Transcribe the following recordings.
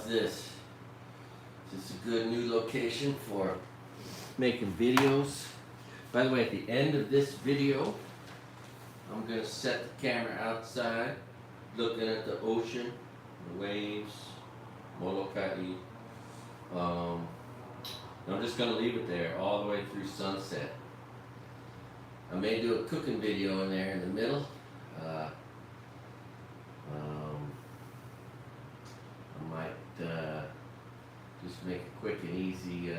this? Is this a good new location for making videos? By the way, at the end of this video, I'm going to set the camera outside, looking at the ocean, the waves, Molokai. I'm just going to leave it there all the way through sunset. I may do a cooking video in there in the middle. I might just make it quick and easy,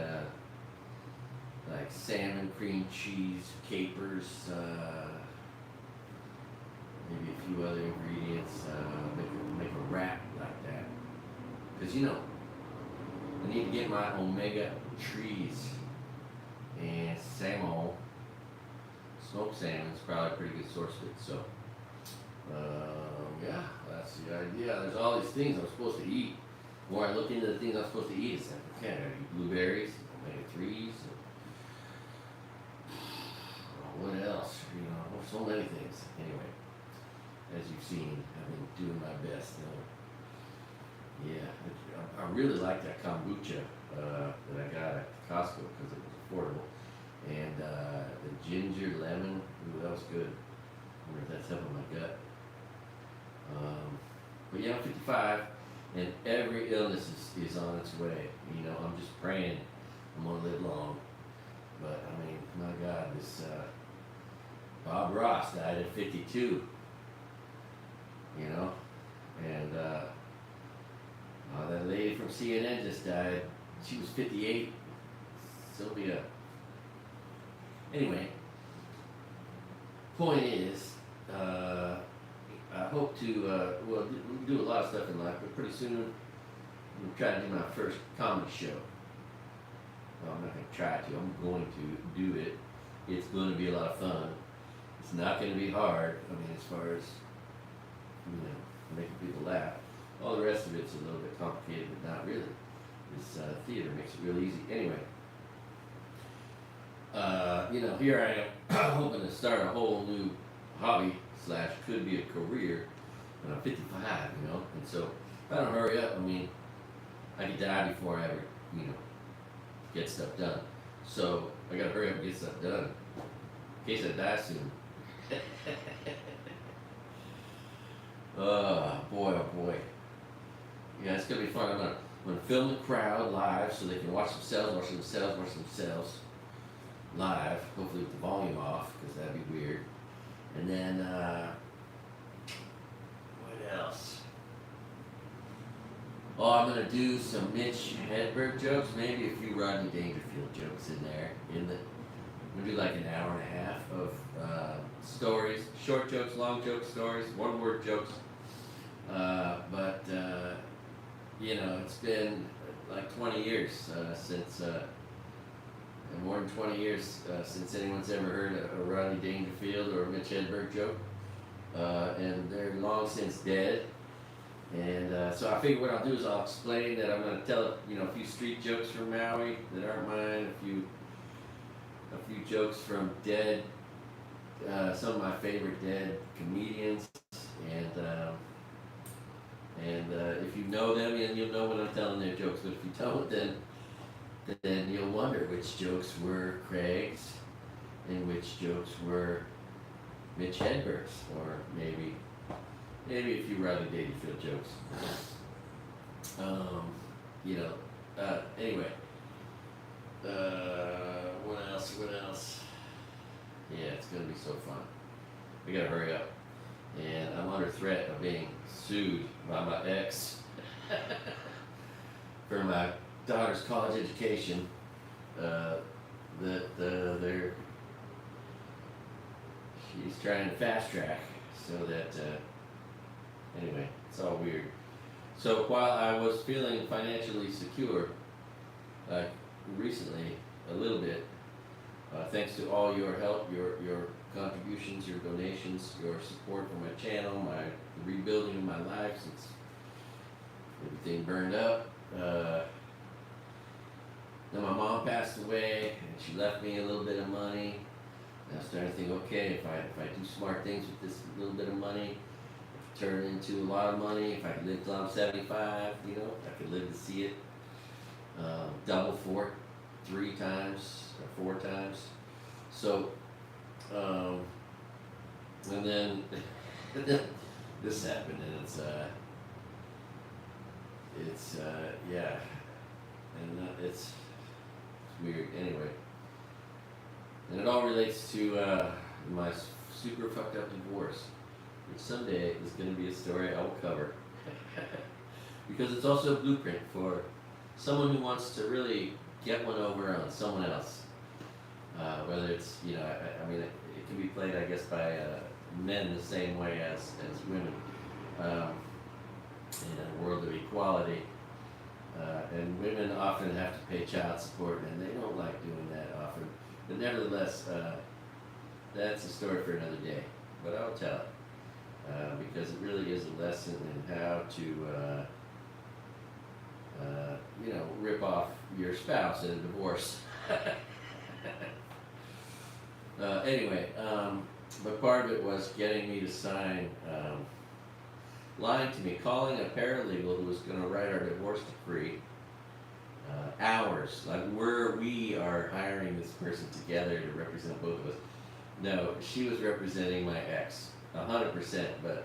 like salmon, cream cheese, capers, maybe a few other ingredients, make a wrap like that. Because you know, I need to get my omega trees and salmon. Smoked salmon is probably a pretty good source of it. So, yeah, that's the idea. There's all these things I'm supposed to eat. The more I look into the things I'm supposed to eat, it's like, okay, I gotta eat blueberries, omega 3s, what else? You know, so many things. Anyway, as you've seen, I've been doing my best. Yeah, I really like that kombucha that I got at Costco because it was affordable. And the ginger lemon, ooh, that was good. I wonder if that's helping my gut. But yeah, I'm 55, and every illness is on its way. You know, I'm just praying I'm gonna live long. But I mean, my God, this Bob Ross died at 52. You know, and that lady from CNN just died. She was 58. Sylvia. Anyway, point is, I hope to, well, we do a lot of stuff in life, but pretty soon I'm trying to do my first comedy show. Well, I'm not going to try to, I'm going to do it. It's going to be a lot of fun. It's not going to be hard, I mean, as far as, you know, making people laugh. All the rest of it's a little bit complicated, but not really. This theater makes it real easy. Anyway. You know, here I am hoping to start a whole new hobby / could be a career when I'm 55, you know, and so if I don't hurry up, I mean, I could die before I ever, you know, get stuff done. So I gotta hurry up and get stuff done in case I die soon. Boy, oh boy. Yeah, it's gonna be fun. I'm gonna film the crowd live so they can watch themselves live, hopefully with the volume off, because that'd be weird. And then, what else? Oh, I'm going to do some Mitch Hedberg jokes, maybe a few Rodney Dangerfield jokes in there. I'm going to do like an hour and a half of stories, short jokes, long jokes, stories, one-word jokes. But you know, it's been like 20 years since... more than 20 years since anyone's ever heard a Rodney Dangerfield or a Mitch Hedberg joke. And they're long since dead. And so I figure what I'll do is I'll explain that I'm going to tell, you know, a few street jokes from Maui that aren't mine, a few jokes from dead, some of my favorite dead comedians. And if you know them, you'll know when I'm telling their jokes. But if you don't, then you'll wonder which jokes were Craig's and which jokes were Mitch Hedberg's, or maybe a few Rodney Dangerfield jokes. You know, anyway, what else? Yeah, it's gonna be so fun. We gotta hurry up. And I'm under threat of being sued by my ex for my daughter's college education. She's trying to fast track so that anyway, it's all weird. So while I was feeling financially secure recently a little bit, thanks to all your help, your contributions, your donations, your support for my channel, the rebuilding of my life since everything burned up. Then my mom passed away, and she left me a little bit of money. And I was starting to think, okay, if I do smart things with this little bit of money, turn it into a lot of money. If I could live till I'm 75, you know, I could live to see it double for 3 times or 4 times. So, and then this happened, and yeah, and it's weird. Anyway, and it all relates to my super fucked up divorce, which someday is going to be a story I will cover, because it's also a blueprint for someone who wants to really get one over on someone else. Whether it's, I mean, it can be played, I guess, by men the same way as women, in a world of equality. And women often have to pay child support, and they don't like doing that often. But nevertheless, that's a story for another day. But I'll tell it, because it really is a lesson in how to, rip off your spouse in a divorce. Anyway, but part of it was getting me to sign, lying to me, calling a paralegal who was going to write our divorce decree. Hours, like we are hiring this person together to represent both of us. No, she was representing my ex, 100%, but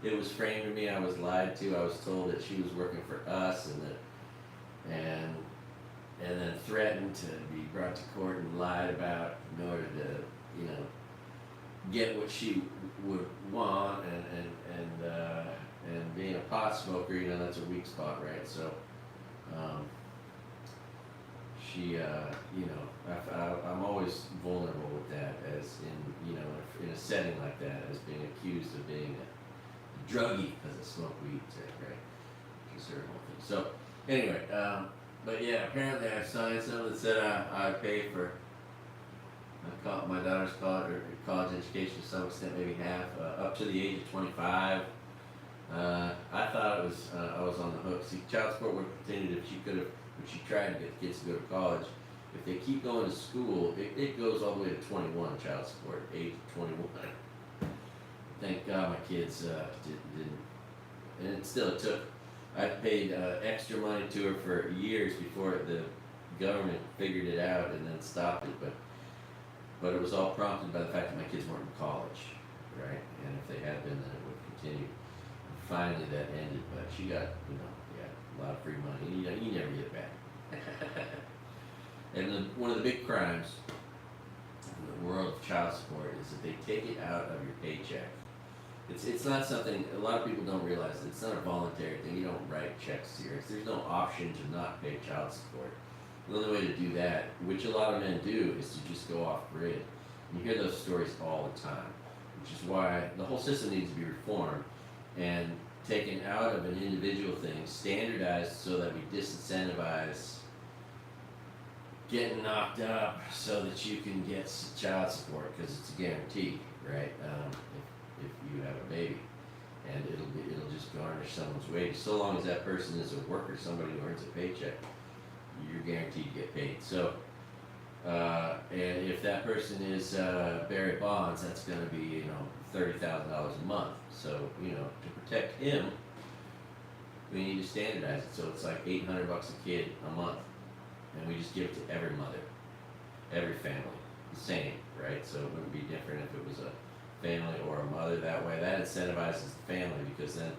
it was framed to me. I was lied to. I was told that she was working for us, and then threatened to be brought to court and lied about in order to, get what she would want, and being a pot smoker, that's a weak spot, right? So, she, I'm always vulnerable with that, as in a setting like that, as being accused of being a druggie because I smoke weed, right? Which is her whole thing. So, anyway, but yeah, apparently I signed something that said I pay for my daughter's college education to some extent, maybe half, up to the age of 25. I thought it was I was on the hook. See, child support would have continued if she tried to get the kids to go to college. If they keep going to school, it goes all the way to 21, child support, age of 21. Thank God my kids didn't. And it took, I paid extra money to her for years before the government figured it out and then stopped it. But it was all prompted by the fact that my kids weren't in college, right? And if they had been, then it would continue. And finally that ended, but she got, a lot of free money. You never get it back. And one of the big crimes in the world of child support is that they take it out of your paycheck. It's not something, a lot of people don't realize, it's not a voluntary thing. You don't write checks here. There's no option to not pay child support. The only way to do that, which a lot of men do, is to just go off grid. You hear those stories all the time, which is why the whole system needs to be reformed and taken out of an individual thing, standardized so that we disincentivize getting knocked up so that you can get child support, because it's a guarantee, right? If you have a baby, and it'll just garnish someone's wages. So long as that person is a worker, somebody who earns a paycheck, you're guaranteed to get paid. So, and if that person is Barry Bonds, that's going to be $30,000 a month. So to protect him, we need to standardize it. So it's like $800 a kid a month, and we just give it to every mother, every family, the same, right? So it wouldn't be different if it was a family or a mother that way. That incentivizes the family, because then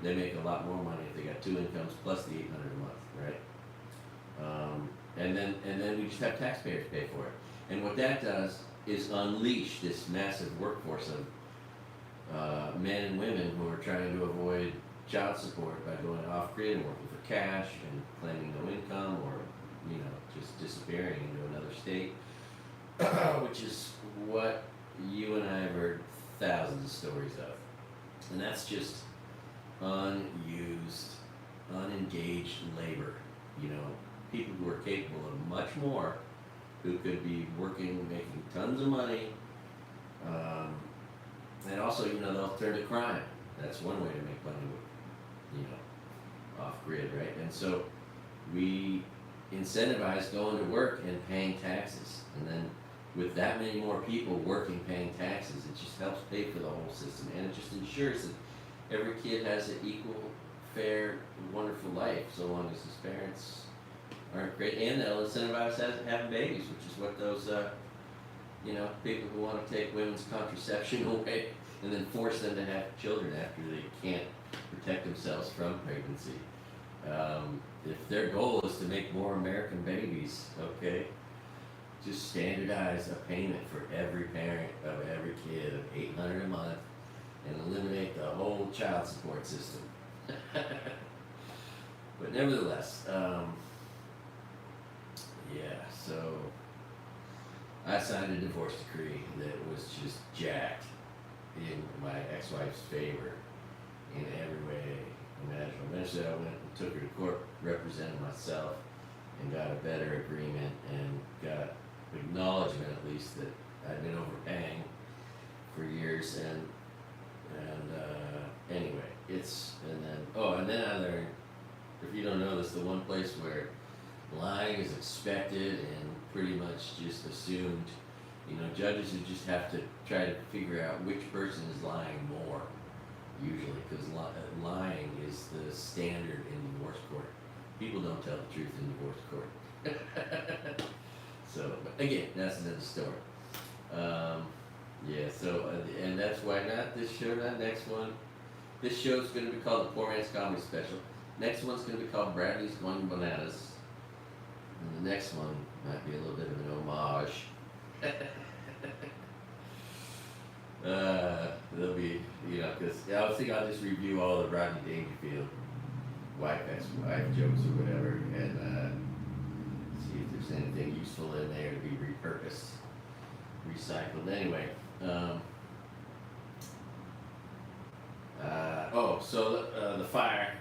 they make a lot more money if they got 2 incomes plus the $800 a month, right? And then we just have taxpayers pay for it. And what that does is unleash this massive workforce of men and women who are trying to avoid child support by going off grid and working for cash and claiming no income, or just disappearing into another state, which is what you and I have heard thousands of stories of. And that's just unused, unengaged labor. People who are capable of much more, who could be working, making tons of money, and also, they'll turn to crime. That's one way to make money, off grid, right? And so we incentivize going to work and paying taxes, and then with that many more people working, paying taxes, it just helps pay for the whole system, and it just ensures that every kid has an equal fair, wonderful life, so long as his parents aren't great, and they'll incentivize having babies, which is what those, people who want to take women's contraception away and then force them to have children after they can't protect themselves from pregnancy. If their goal is to make more American babies, okay, just standardize a payment for every parent of every kid of $800 a month and eliminate the whole child support system. But nevertheless, so I signed a divorce decree that was just jacked in my ex-wife's favor in every way imaginable. Eventually I went and took her to court, represented myself, and got a better agreement and got acknowledgement at least that I'd been overpaying for years and anyway, and then I learned, if you don't know this, the one place where lying is expected and pretty much just assumed, judges who just have to try to figure out which person is lying more, usually, because lying is the standard in divorce court. People don't tell the truth in divorce court. So, but again, that's another story. And that's why not this show, not next one. This show's going to be called the Poor Man's Comedy Special. Next one's going to be called Bradley's Going Bananas. And the next one might be a little bit of an homage. There'll be, because I was thinking I'll just review all the Rodney Dangerfield wife jokes or whatever, and see if there's anything useful in there to be repurposed, recycled. Anyway, the fire.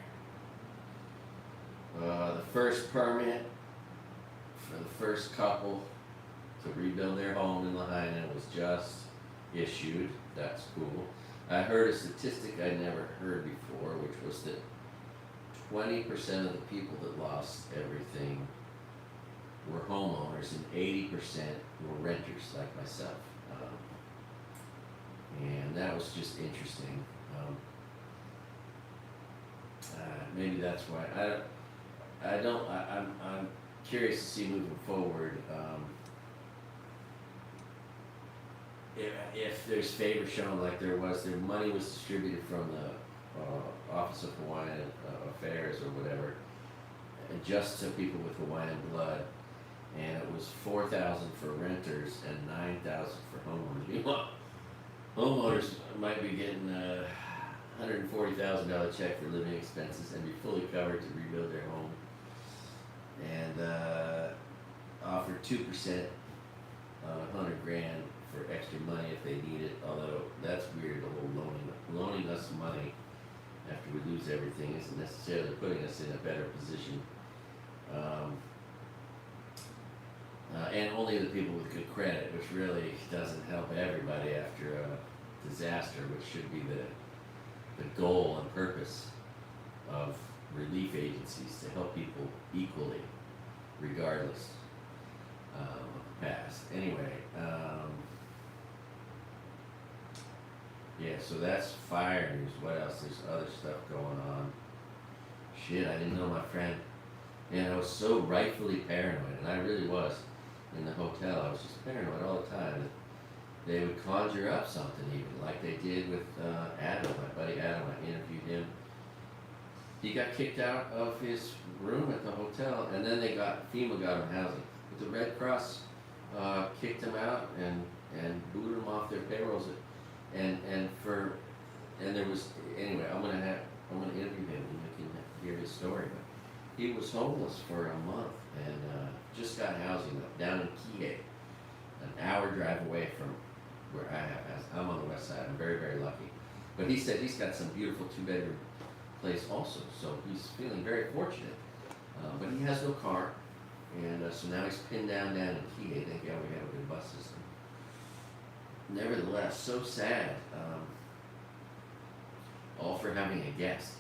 The first permit for the first couple to rebuild their home in Lahaina was just issued. That's cool. I heard a statistic I'd never heard before, which was that 20% of the people that lost everything were homeowners and 80% were renters like myself. And that was just interesting. Maybe that's why I'm curious to see moving forward if there's favor shown like their money was distributed from the Office of Hawaiian Affairs or whatever, and just to people with Hawaiian blood, and it was $4,000 for renters and $9,000 for homeowners. Meanwhile, homeowners might be getting $140,000 check for living expenses and be fully covered to rebuild their home, and offer 2% on $100,000 for extra money if they need it. Although that's weird, the whole loaning us money after we lose everything isn't necessarily putting us in a better position. And only the people with good credit, which really doesn't help everybody after a disaster, which should be the goal and purpose of relief agencies, to help people equally, regardless of the past. Anyway, so that's fire news. What else? There's other stuff going on. Shit, I didn't know my friend. And I was so rightfully paranoid, and I really was. In the hotel, I was just paranoid all the time that they would conjure up something, even like they did with Adam, my buddy Adam. I interviewed him. He got kicked out of his room at the hotel, and then FEMA got him housing. But the Red Cross kicked him out and booted him off their payrolls. And there was, anyway, I'm gonna interview him and you can hear his story. But he was homeless for a month and just got housing down in Kihei, an hour drive away from where I have housing. I'm on the west side. I'm very, very lucky. But he said he's got some beautiful 2-bedroom place also, so he's feeling very fortunate. But he has no car, and so now he's pinned down in Kihei. Thank God we have a good bus system. Nevertheless, so sad. All for having a guest.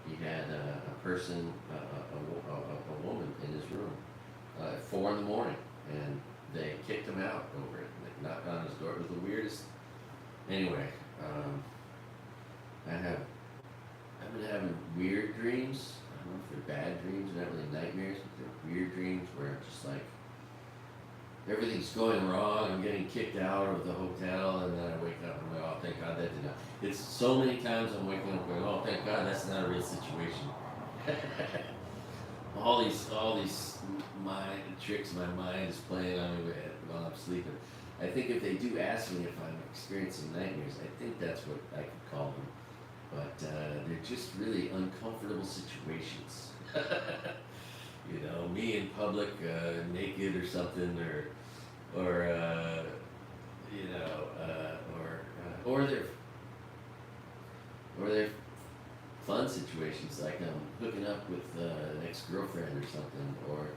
He had a person, a woman in his room at 4 in the morning, and they kicked him out over it. They knocked on his door. It was the weirdest. Anyway, I've been having weird dreams. they're not really nightmares, but they're weird dreams where I'm just like, everything's going wrong, I'm getting kicked out of the hotel, and then I wake up and I'm like, oh, thank God that did not. It's so many times I'm waking up going, oh, thank God that's not a real situation. all these mind tricks my mind is playing on me while I'm sleeping. I think if they do ask me if I'm experiencing nightmares, I think that's what I could call them. But they're just really uncomfortable situations. You know, me in public, naked or something, or you know, or they're fun situations like I'm hooking up with an ex-girlfriend or something, or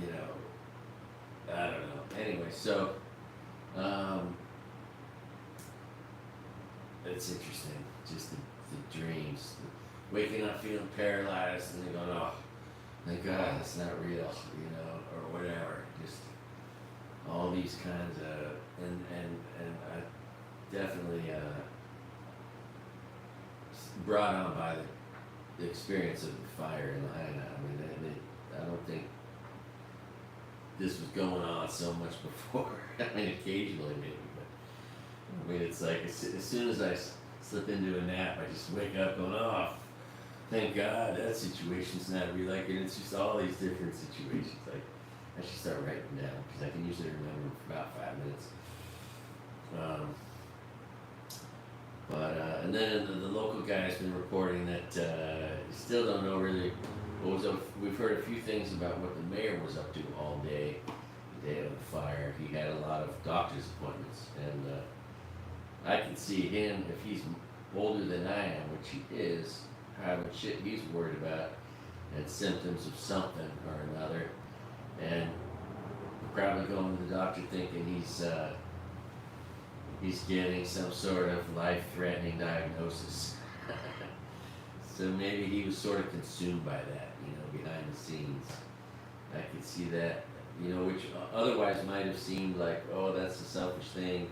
you know, I don't know. Anyway, so it's interesting, just the dreams, waking up feeling paralyzed, and then going, oh, thank God that's not real, you know, or whatever. Just all these kinds of, and I definitely brought on by the experience of the fire in Lahaina. I mean, I don't think this was going on so much before. I mean, occasionally maybe, but I mean, it's like as soon as I slip into a nap, I just wake up going, oh, thank God that situation's not real. Like, and it's just all these different situations. Like, I should start writing them down because I can usually remember for about 5 minutes. And then the local guy has been reporting that still don't know really what was up. We've heard a few things about what the mayor was up to all day, the day of the fire. He had a lot of doctor's appointments, and I can see him, if he's older than I am, which he is, how much shit he's worried about and symptoms of something or another, and probably going to the doctor thinking he's getting some sort of life-threatening diagnosis. So maybe he was sort of consumed by that, you know, behind the scenes. I could see that, you know, which otherwise might have seemed like, oh, that's a selfish thing.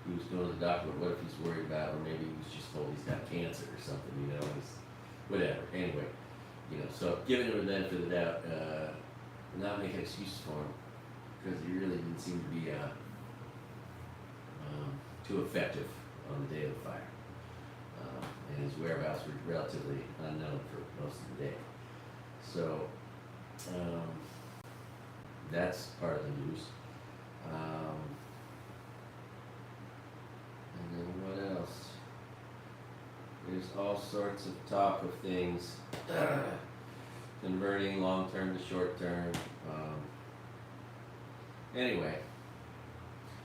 He was going to the doctor, but what if he's worried about, or maybe he was just told he's got cancer or something, you know, whatever. Anyway, you know, so giving him the benefit of the doubt, not making excuses for him, because he really didn't seem to be too effective on the day of the fire. And his whereabouts were relatively unknown for most of the day. So, that's part of the news. And then what else? There's all sorts of talk of things converting long term to short term. Anyway,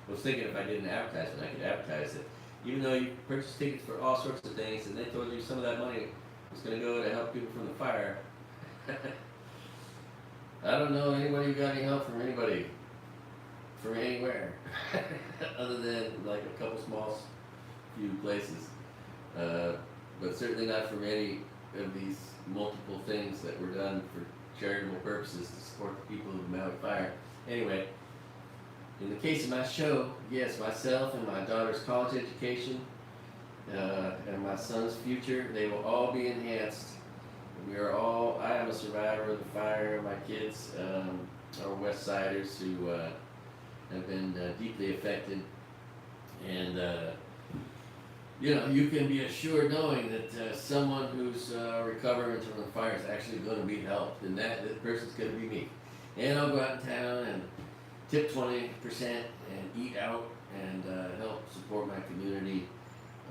I was thinking if I did an advertisement, I could advertise it. Even though you purchase tickets for all sorts of things, and they told you some of that money was going to go to help people from the fire. I don't know anybody who got any help from anybody, from anywhere, other than like a couple few places. But certainly not from any of these multiple things that were done for charitable purposes to support the people of the Maui fire. Anyway, in the case of my show, yes, myself and my daughter's college education and my son's future, they will all be enhanced. I am a survivor of the fire. My kids are West Siders who have been deeply affected. And, you know, you can be assured knowing that someone who's recovering from the fire is actually going to be helped, and that person's going to be me. And I'll go out in town and tip 20% and eat out and help support my community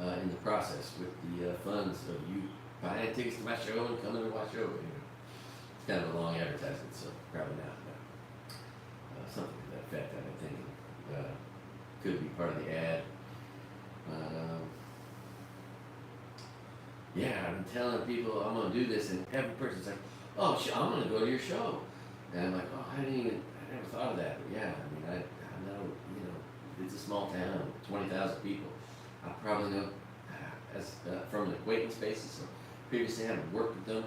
in the process with the funds of you buying tickets to my show and coming to my show. It's kind of a long advertisement, so probably not. But, something to that effect, I've been thinking. Could be part of the ad. Yeah, I've been telling people I'm going to do this, and every person's like, oh, I'm going to go to your show. And I'm like, oh, I never thought of that. But yeah, I mean, I know, you know, it's a small town, 20,000 people. I probably know as from an acquaintance basis. So previously I had worked with them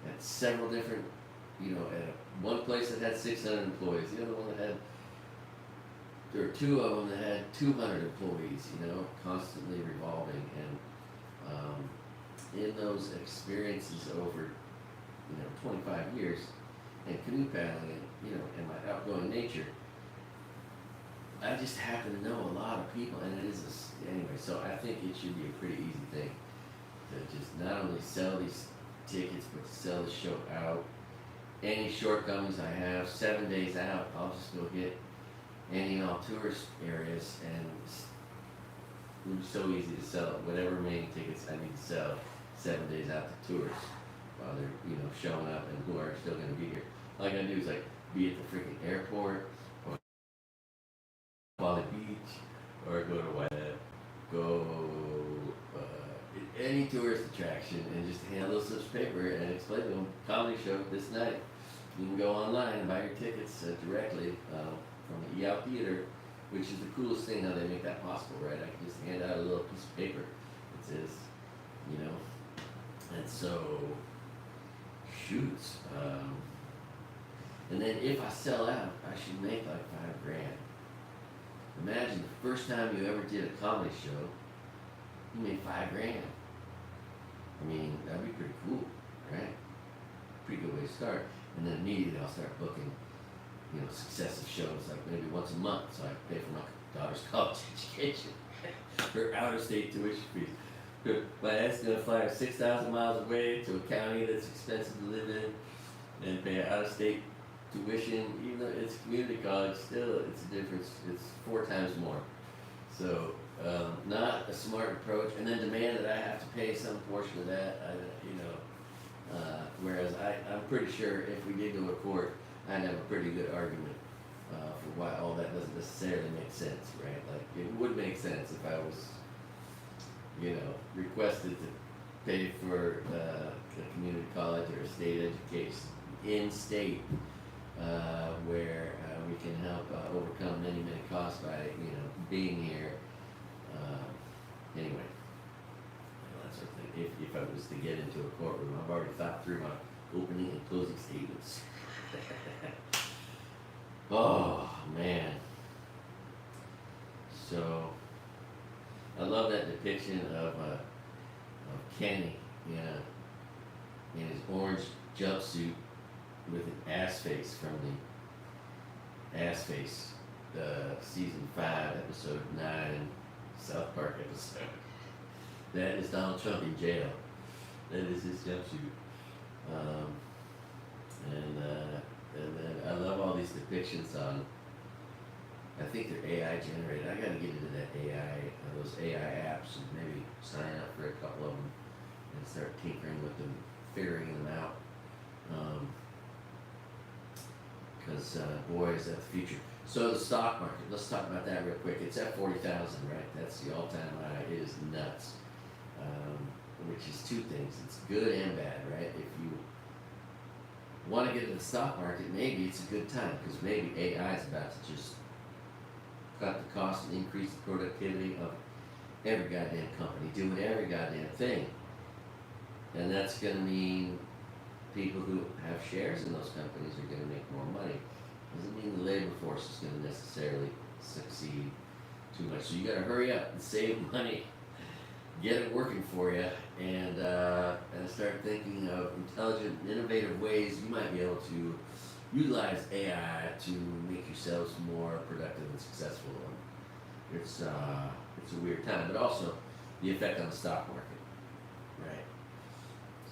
at several different, you know, at one place that had 600 employees, the other one that had, there were two of them that had 200 employees, you know, constantly revolving. And in those experiences over, 25 years and canoe paddling and, you know, and my outgoing nature, I just happen to know a lot of people, and it is anyway. So I think it should be a pretty easy thing to just not only sell these tickets, but to sell the show out. Any shortcomings I have, 7 days out, I'll just go get any and all tourist areas, and it'll be so easy to sell whatever remaining tickets I need to sell 7 days out to tourists while they're, you know, showing up and who are still going to be here. All I gotta do is like be at the freaking airport, or Maui Beach, or go to go any tourist attraction and just hand those slips of paper and explain to them, comedy show this night. You can go online and buy your tickets directly from the EOut Theater, which is the coolest thing how they make that possible, right? I can just hand out a little piece of paper that says, you know, and so, shoots. And then if I sell out, I should make like $5,000. Imagine the first time you ever did a comedy show, you made $5,000. I mean, that'd be pretty cool, right? Pretty good way to start. And then immediately I'll start booking, you know, successive shows, like maybe once a month, so I can pay for my daughter's college education, her out-of-state tuition fees. My dad's gonna fly her 6,000 miles away to a county that's expensive to live in and pay out-of-state tuition, even though it's community college, still it's a difference, it's 4 times more. So, not a smart approach, and then demand that I have to pay some portion of that, you know, whereas I'm pretty sure if we did go to court, I'd have a pretty good argument for why all that doesn't necessarily make sense, right? Like, it would make sense if I was, you know, requested to pay for a community college or a state education in state, where we can help overcome many costs by, you know, being here. Anyway, you know, that sort of thing. If I was to get into a courtroom, I've already thought through my opening and closing statements. Oh man. So I love that depiction of Kenny, in his orange jumpsuit with an ass face from the Ass Face, season 5, episode 9, South Park episode. That is Donald Trump in jail. That is his jumpsuit. And then I love all these depictions on, I think they're AI generated. I gotta get into that AI, those AI apps, and maybe sign up for a couple of them and start tinkering with them, figuring them out. Because boy, is that the future. So the stock market, let's talk about that real quick. It's at 40,000, right? That's the all-time high. It is nuts. Which is 2 things. It's good and bad, right? If you want to get into the stock market, maybe it's a good time, because maybe AI is about to just cut the cost and increase the productivity of every goddamn company doing every goddamn thing. And that's going to mean people who have shares in those companies are going to make more money. Doesn't mean the labor force is going to necessarily succeed too much. So you got to hurry up and save money, get it working for you, and start thinking of intelligent, innovative ways you might be able to utilize AI to make yourselves more productive and successful. It's a weird time, but also the effect on the stock market, right?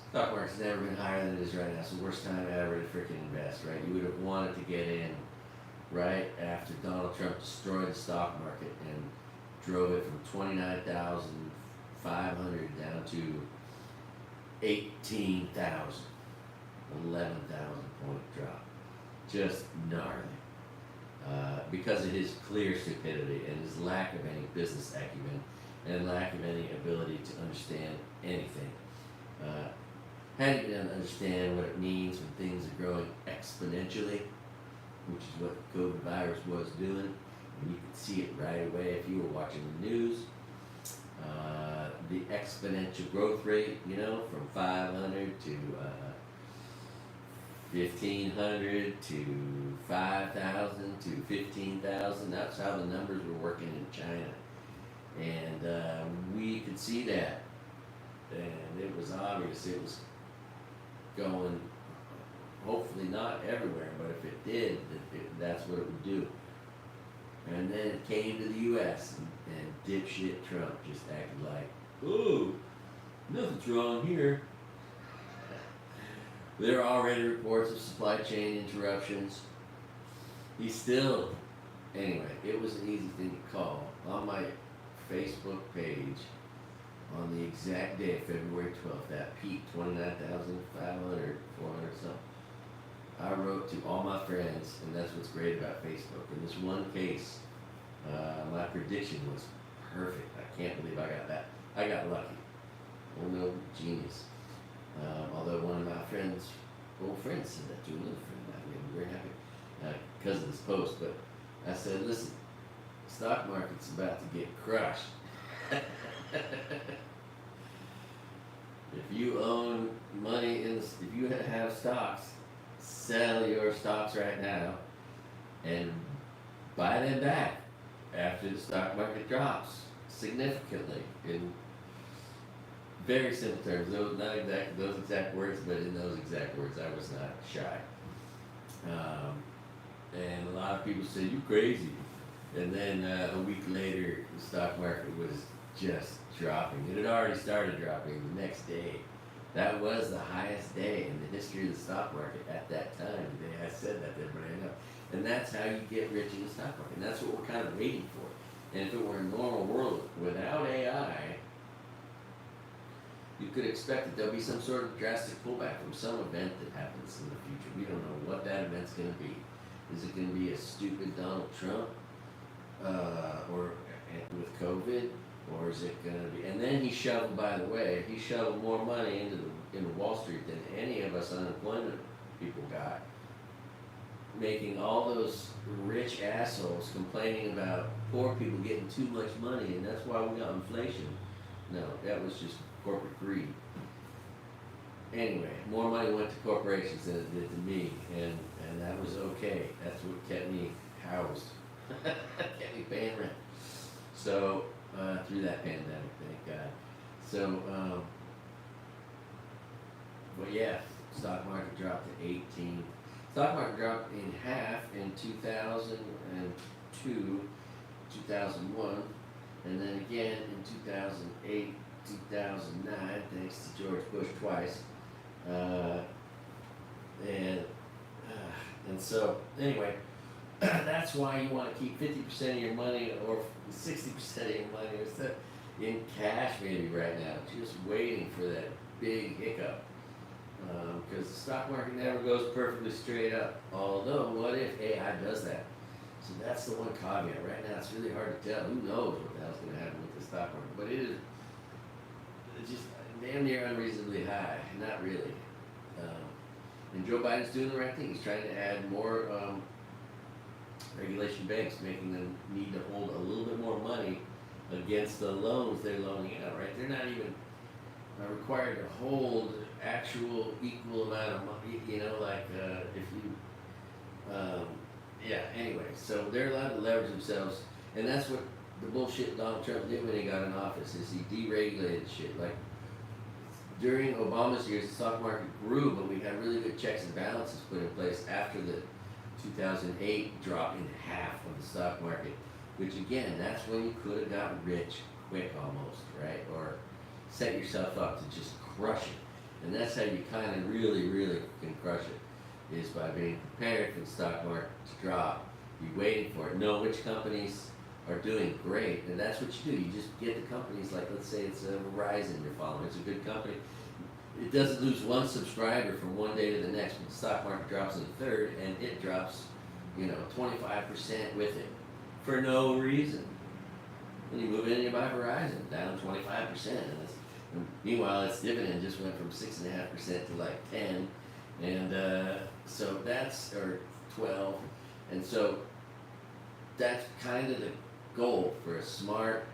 Stock market's never been higher than it is right now. It's the worst time ever to freaking invest, right? You would have wanted to get in right after Donald Trump destroyed the stock market and drove it from 29,500 down to 18,000, 11,000 point drop. Just gnarly. Because of his clear stupidity and his lack of any business acumen and lack of any ability to understand anything. Hadn't been able to understand what it means when things are growing exponentially, which is what the COVID virus was doing. And you could see it right away if you were watching the news. The exponential growth rate, from 500 to 1,500 to 5,000 to 15,000. That's how the numbers were working in China. And we could see that. And it was obvious it was going hopefully not everywhere, but if it did, that's what it would do. And then it came to the U.S. and dipshit Trump just acted like, oh, nothing's wrong here. There are already reports of supply chain interruptions. He still, anyway, it was an easy thing to call. On my Facebook page, on the exact day, February 12th, that peaked 29,500, 400 something. I wrote to all my friends, and that's what's great about Facebook. In this one case, my prediction was perfect. I can't believe I got that. I got lucky. Oh no, genius. Although one of my old friends said that to another friend, I made me very happy because of this post. But I said, listen, stock market's about to get crushed. If you own money if you have stocks, sell your stocks right now and buy them back after the stock market drops significantly. In very simple terms, those exact words, but in those exact words, I was not shy. And a lot of people said, "You crazy," and then a week later, the stock market was just dropping. It had already started dropping the next day. That was the highest day in the history of the stock market at that time. I said that to everybody I know. And that's how you get rich in the stock market. And that's what we're kind of waiting for. And if it were a normal world without AI, you could expect that there'll be some sort of drastic pullback from some event that happens in the future. We don't know what that event's going to be. Is it going to be a stupid Donald Trump or with COVID? Or is it going to be? And then he shoveled, by the way, he shoveled more money into Wall Street than any of us unemployment people got, making all those rich assholes complaining about poor people getting too much money, and that's why we got inflation. No, that was just corporate greed. Anyway, more money went to corporations than it did to me, and that was okay. That's what kept me housed, kept me paying rent. So. Through that pandemic, thank God. So, but yeah, stock market dropped to 18. Stock market dropped in half in 2002, 2001, and then again in 2008, 2009, thanks to George Bush twice. And so, anyway, that's why you want to keep 50% of your money or 60% of your money or so in cash maybe right now, just waiting for that big hiccup. Because the stock market never goes perfectly straight up. Although, what if AI does that? So that's the one caveat. Right now, it's really hard to tell. Who knows what the hell's going to happen with the stock market? But it's just damn near unreasonably high. Not really. And Joe Biden's doing the right thing. He's trying to add more regulation banks, making them need to hold a little bit more money against the loans they're loaning out, right? They're not even required to hold actual equal amount of money, if you, anyway, so they're allowed to leverage themselves, and that's what the bullshit Donald Trump did when he got in office, is he deregulated shit. Like, during Obama's years, the stock market grew, but we had really good checks and balances put in place after the 2008 drop in half of the stock market, which again, that's when you could have gotten rich quick almost, right? Or set yourself up to just crush it. And that's how you kind of really, really can crush it, is by being prepared for the stock market to drop. Be waiting for it. Know which companies are doing great, and that's what you do. You just get the companies, like let's say it's a Verizon you're following. It's a good company. It doesn't lose one subscriber from one day to the next, but the stock market drops in the third, and it drops, 25% with it for no reason. Then you move in and you buy Verizon, down 25%. And meanwhile, its dividend just went from 6.5% to like 10, and so that's, or 12, and so that's kind of the goal for a smart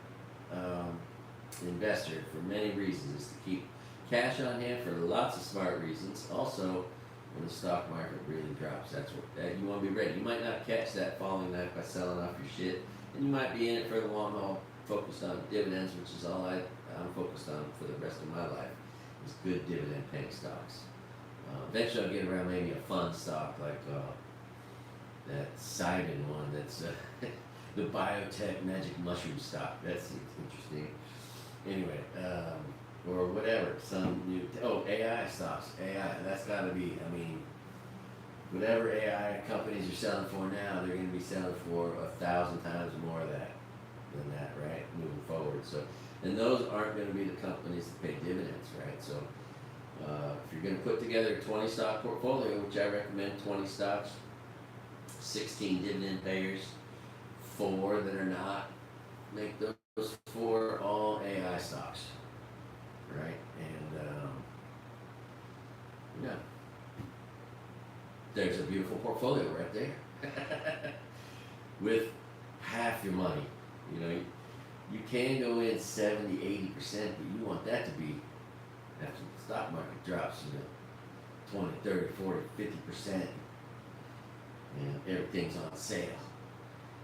investor for many reasons, is to keep cash on hand for lots of smart reasons. Also, when the stock market really drops, that's what you want to be ready. You might not catch that falling knife by selling off your shit, and you might be in it for the long haul, focused on dividends, which is all I'm focused on for the rest of my life, is good dividend paying stocks. Eventually I'll get around maybe a fun stock like that Simon one that's the biotech magic mushroom stock. That's interesting. Anyway, or whatever, some new, AI stocks. AI, that's gotta be, I mean, whatever AI companies are selling for now, they're gonna be selling for 1,000 times more of that than that, right? Moving forward. So, and those aren't gonna be the companies that pay dividends, right? So, if you're going to put together a 20 stock portfolio, which I recommend 20 stocks, 16 dividend payers, 4 that are not, make those 4 all AI stocks, right? And yeah, there's a beautiful portfolio right there with half your money. You know, you can go in 70, 80%, but you want that to be after the stock market drops, 20, 30, 40, 50%, and everything's on sale.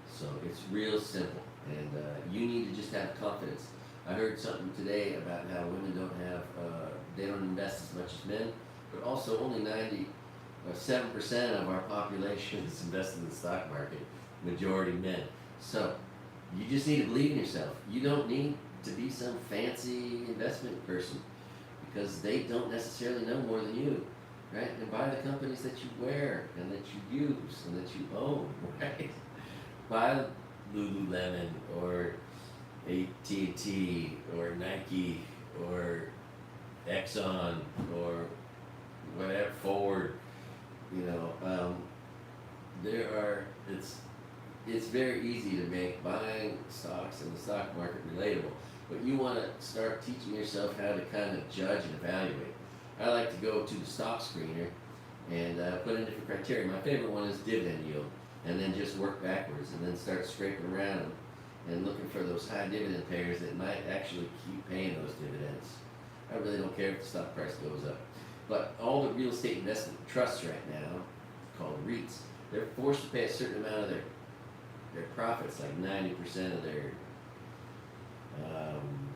So it's real simple, and you need to just have confidence. I heard something today about how women they don't invest as much as men, but also only 7% of our population is invested in the stock market, majority men. So you just need to believe in yourself. You don't need to be some fancy investment person, because they don't necessarily know more than you, right? And buy the companies that you wear and that you use and that you own, right? Buy Lululemon or AT&T or Nike or Exxon or whatever, Ford. It's very easy to make buying stocks in the stock market relatable. But you want to start teaching yourself how to kind of judge and evaluate. I like to go to the stock screener and put in different criteria. My favorite one is dividend yield, and then just work backwards and then start scraping around and looking for those high dividend payers that might actually keep paying those dividends. I really don't care if the stock price goes up. But all the real estate investment trusts right now, called REITs, they're forced to pay a certain amount of their profits, like 90% of their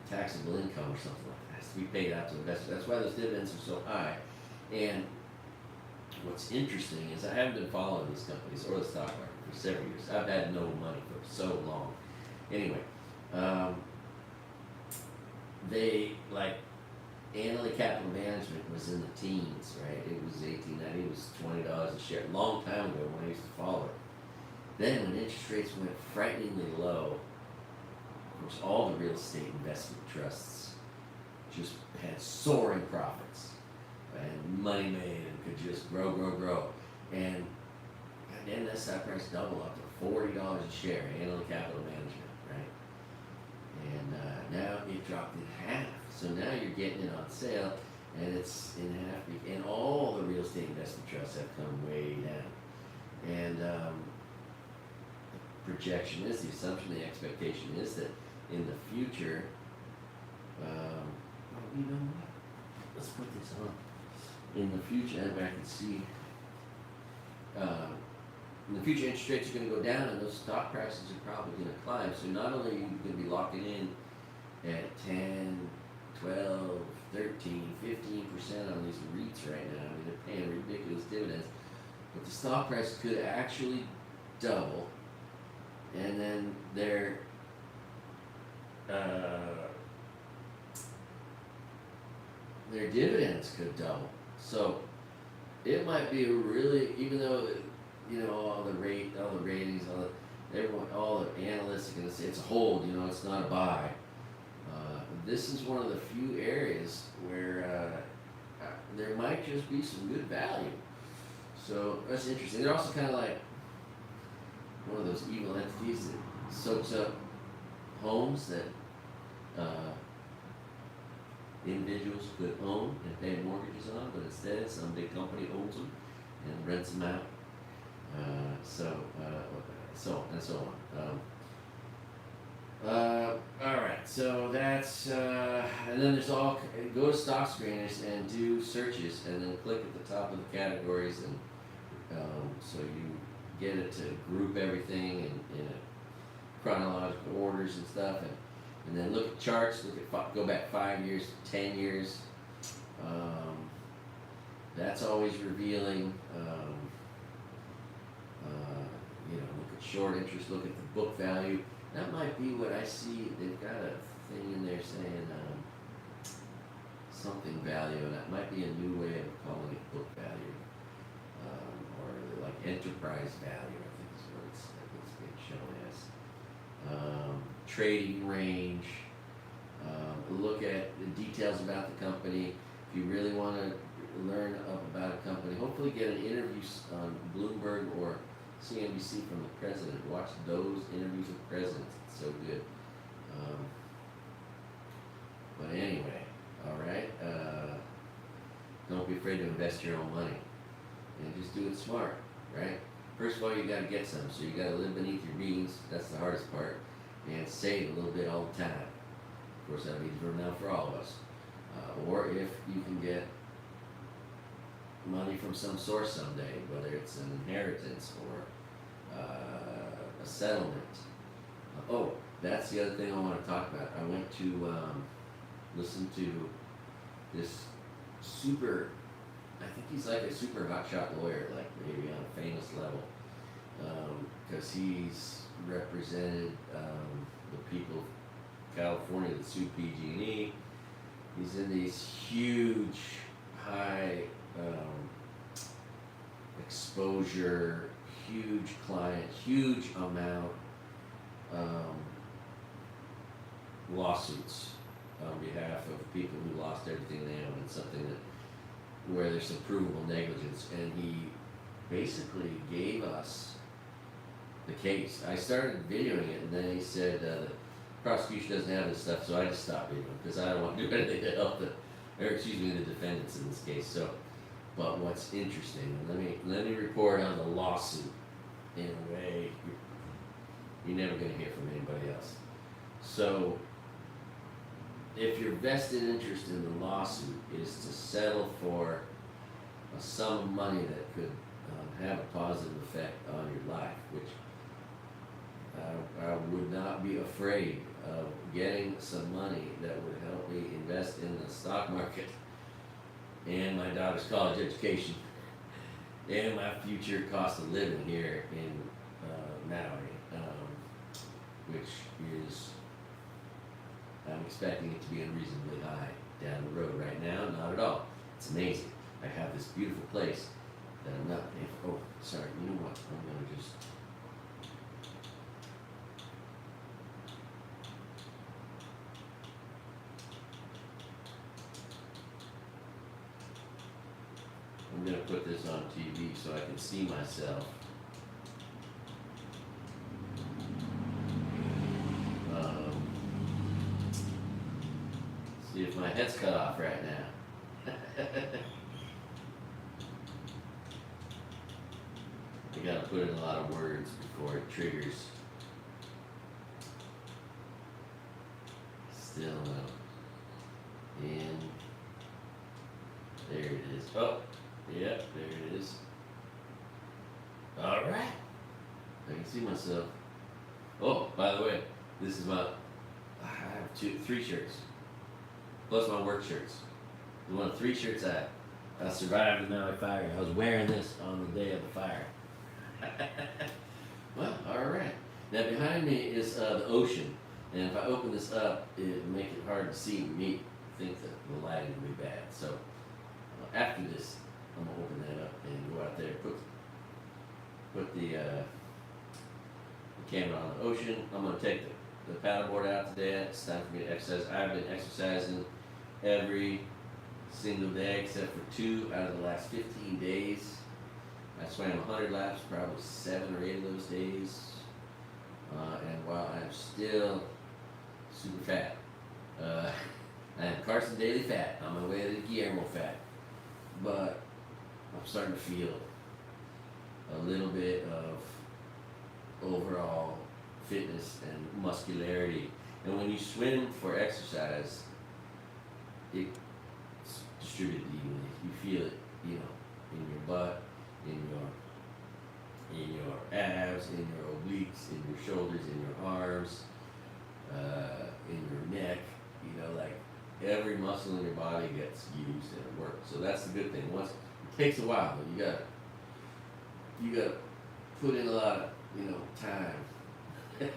taxable income or something like that, has to be paid out to investors. That's why those dividends are so high. And what's interesting is I haven't been following these companies or the stock market for several years. I've had no money for so long. Anyway, they, like, Annaly Capital Management was in the teens, right? It was 1890, it was $20 a share, a long time ago when I used to follow it. Then when interest rates went frighteningly low, of course, all the real estate investment trusts just had soaring profits and money made and could just grow. And then that stock price doubled up to $40 a share, Annaly Capital Management, right? And now it dropped in half. So now you're getting it on sale, and it's in half. And all the real estate investment trusts have come way down. And the projection is, the assumption, the expectation is that in the future, you know what? Let's put this on. In the future, if I can see, in the future, interest rates are going to go down, and those stock prices are probably going to climb. So not only are you going to be locking in at 10, 12, 13, 15% on these REITs right now. I mean, they're paying ridiculous dividends, but the stock price could actually double, and then their dividends could double. So it might be a really, even though all the ratings, all the analysts are going to say it's a hold. It's not a buy. This is one of the few areas where there might just be some good value. So that's interesting. They're also kind of like one of those evil entities that soaks up homes that individuals could own and pay mortgages on, but instead some big company owns them and rents them out. So on. All right, so that's and then there's go to stock screeners and do searches, and then click at the top of the categories, and so you get it to group everything in a chronological orders and stuff, and then look at charts. Go back 5 years, 10 years. that's always revealing. Look at short interest, look at the book value. That might be what I see. They've got a thing in there saying something value, and that might be a new way of calling it book value, or like enterprise value, I think is what it's being shown as. Trading range. Look at the details about the company. If you really want to learn about a company, hopefully get an interview on Bloomberg or CNBC from the president. Watch those interviews with presidents. It's so good. But anyway, all right. Don't be afraid to invest your own money, and just do it smart, right? First of all, you got to get some, so you got to live beneath your means. That's the hardest part, and save a little bit all the time. Of course, that means now for all of us. Or if you can get money from some source someday, whether it's an inheritance or a settlement. Oh, that's the other thing I want to talk about. I went to listen to this super, I think he's like a super hotshot lawyer, like maybe on a famous level, because he's represented the people of California that sued PG&E. He's in these huge, high exposure, huge client, huge amount lawsuits on behalf of people who lost everything they own and something that where there's some provable negligence. And he basically gave us the case. I started videoing it, and then he said the prosecution doesn't have this stuff, so I just stopped videoing because I don't want to do anything to help the defendants in this case. So, but what's interesting, let me report on the lawsuit in a way you're never going to hear from anybody else. So, if your vested interest in the lawsuit is to settle for a sum of money that could have a positive effect on your life, which I would not be afraid of getting some money that would help me invest in the stock market and my daughter's college education and my future cost of living here in Maui, which is, I'm expecting it to be unreasonably high down the road. Right now, not at all. It's amazing. I have this beautiful place that I'm not paying for. Oh, sorry, you know what? I'm going to just... I'm going to put this on TV so I can see myself. See if my head's cut off right now. I got to put in a lot of words before it triggers. Still no. And there it is. Oh, yep, there it is. All right. I can see myself. Oh, by the way, this is I have 3 shirts. Plus my work shirts. One of 3 shirts I survived the Maui fire. I was wearing this on the day of the fire. Well, alright. Now behind me is the ocean. And if I open this up, it'll make it hard to see me. I think that the lighting will be bad. So after this, I'm going to open that up and go out there, put the camera on the ocean. I'm going to take the paddleboard out today. It's time for me to exercise. I've been exercising every single day except for 2 out of the last 15 days. I swam 100 laps, probably 7 or 8 of those days. And while I'm still super fat, I am Carson Daily fat on my way to Guillermo fat. But I'm starting to feel a little bit of overall fitness and muscularity. And when you swim for exercise, it's distributed evenly. You feel it, in your butt, in your abs, in your obliques, in your shoulders, in your arms, in your neck. Like every muscle in your body gets used and it works. So that's the good thing. Once It takes a while, but you gotta put in a lot of, time. And,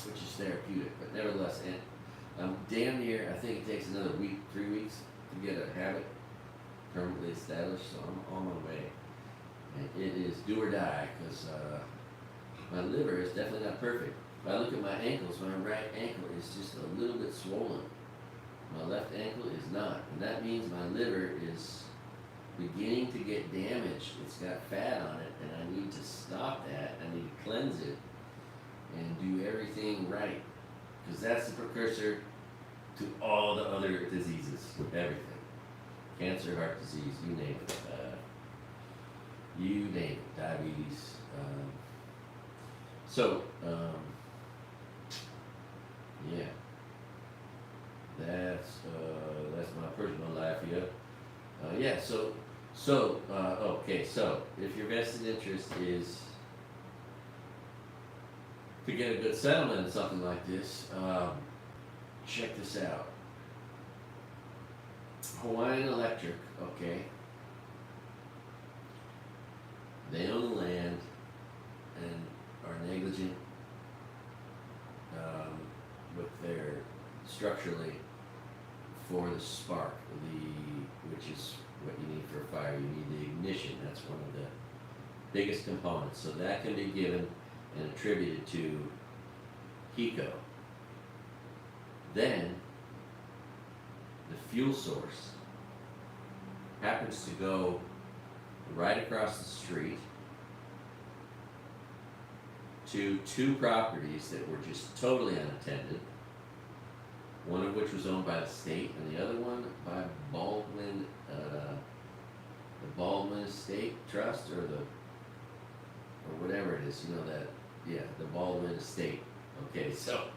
which is therapeutic, but nevertheless, and I'm damn near, I think it takes another week, 3 weeks to get a habit permanently established, so I'm on my way. And it is do or die, because my liver is definitely not perfect. If I look at my ankles, my right ankle is just a little bit swollen. My left ankle is not, and that means my liver is beginning to get damaged. It's got fat on it, and I need to stop that. I need to cleanse it and do everything right, because that's the precursor to all the other diseases, everything. Cancer, heart disease, you name it, diabetes. Yeah, that's my personal life here. Okay, so if your vested interest is to get a good settlement in something like this, check this out. Hawaiian Electric, okay, they own the land and are negligent with their structurally for the spark, which is what you need for a fire. You need the ignition. That's one of the biggest components. So that can be given and attributed to HECO. Then the fuel source happens to go right across the street to two properties that were just totally unattended, one of which was owned by the state and the other one by Baldwin, the Baldwin Estate Trust, or whatever it is, the Baldwin Estate. Okay, so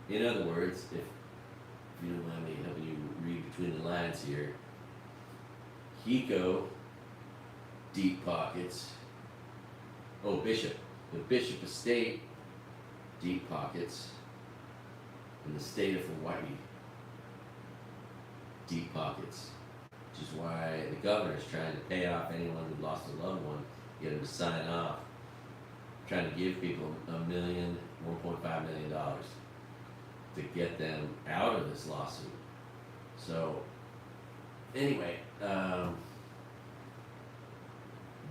in other words, if you don't mind me helping you read between the lines here, HECO, deep pockets. Oh, the Bishop Estate, deep pockets. And the state of Hawaii, deep pockets. Which is why the governor is trying to pay off anyone who lost a loved one, get them to sign off. Trying to give people $1.5 million to get them out of this lawsuit. So, anyway,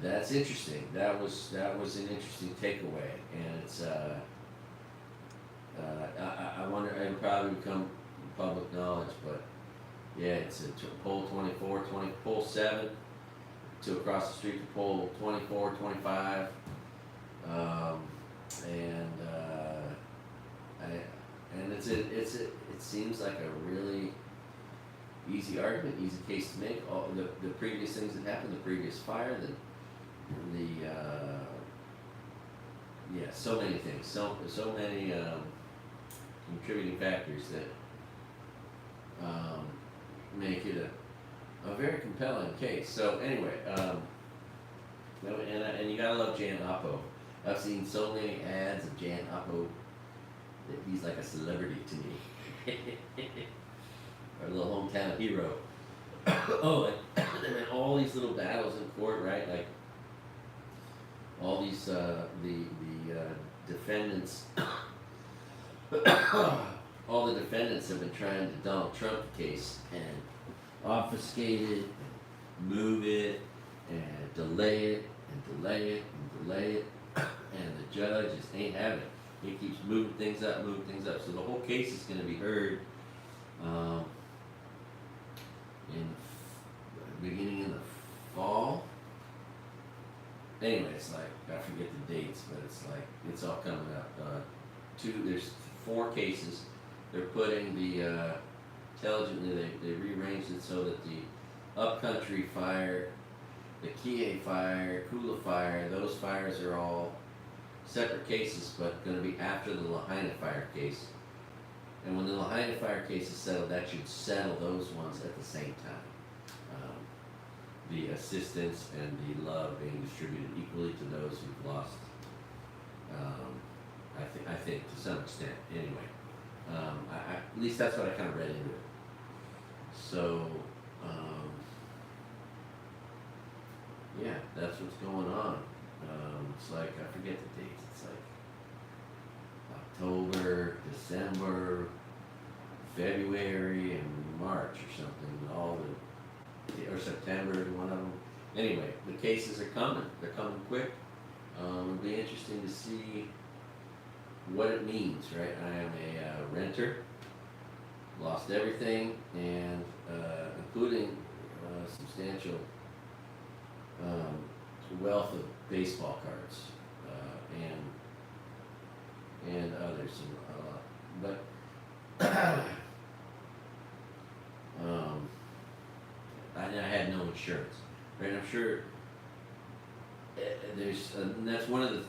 that's interesting. That was an interesting takeaway, and it's I wonder, it'll probably become public knowledge, but yeah, it's a pole 24, pole 7 to across the street to pole 24, 25, and it seems like a really easy argument, easy case to make. All the previous things that happened, the previous fire, so many things, so many contributing factors that make it a very compelling case. So anyway, and you gotta love Jan Oppo. I've seen so many ads of Jan Oppo that he's like a celebrity to me. Our little hometown hero. Oh, and all these little battles in court, right? Like all these the defendants. All the defendants have been trying to Donald Trump the case and obfuscate it, move it, and delay it, and delay it, and delay it, and the judge just ain't having it. He keeps moving things up. So the whole case is going to be heard beginning in the fall. Anyway, it's like, I forget the dates, but it's like, it's all coming up. There's 4 cases. They're putting the, intelligently, they rearranged it so that the upcountry fire, the Kihei fire, Kula fire, those fires are all separate cases, but going to be after the Lahaina fire case. And when the Lahaina fire case is settled, that should settle those ones at the same time. The assistance and the love being distributed equally to those who've lost. I think to some extent, anyway. At least that's what I kind of read into it. So, yeah, that's what's going on. It's like, I forget the dates. It's like October, December, February, and March or something. Or September, one of them. Anyway, the cases are coming. They're coming quick. It'll be interesting to see what it means, right? I am a renter, lost everything, and including substantial wealth of baseball cards and others, but I had no insurance, right? I'm sure and that's one of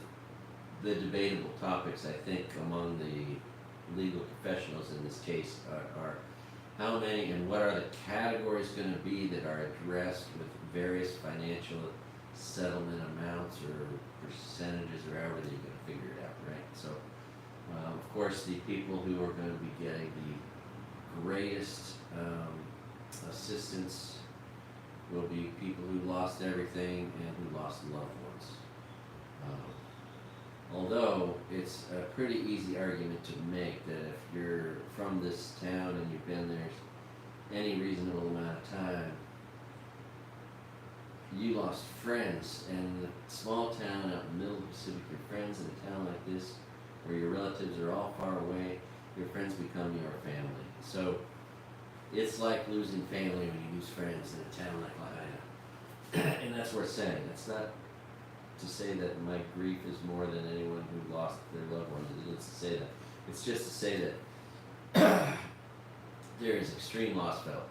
the debatable topics, I think, among the legal professionals in this case are how many and what are the categories going to be that are addressed with various financial settlement amounts or percentages or however you're going to figure it out, right? So, of course, the people who are going to be getting the greatest assistance will be people who lost everything and who lost loved ones. Although it's a pretty easy argument to make that if you're from this town and you've been there any reasonable amount of time, you lost friends, and a small town out in the middle of the Pacific, your friends in a town like this, where your relatives are all far away, your friends become your family. So it's like losing family when you lose friends in a town like Lahaina. And that's worth saying. It's not to say that my grief is more than anyone who lost their loved ones. It's to say that. It's just to say that there is extreme loss felt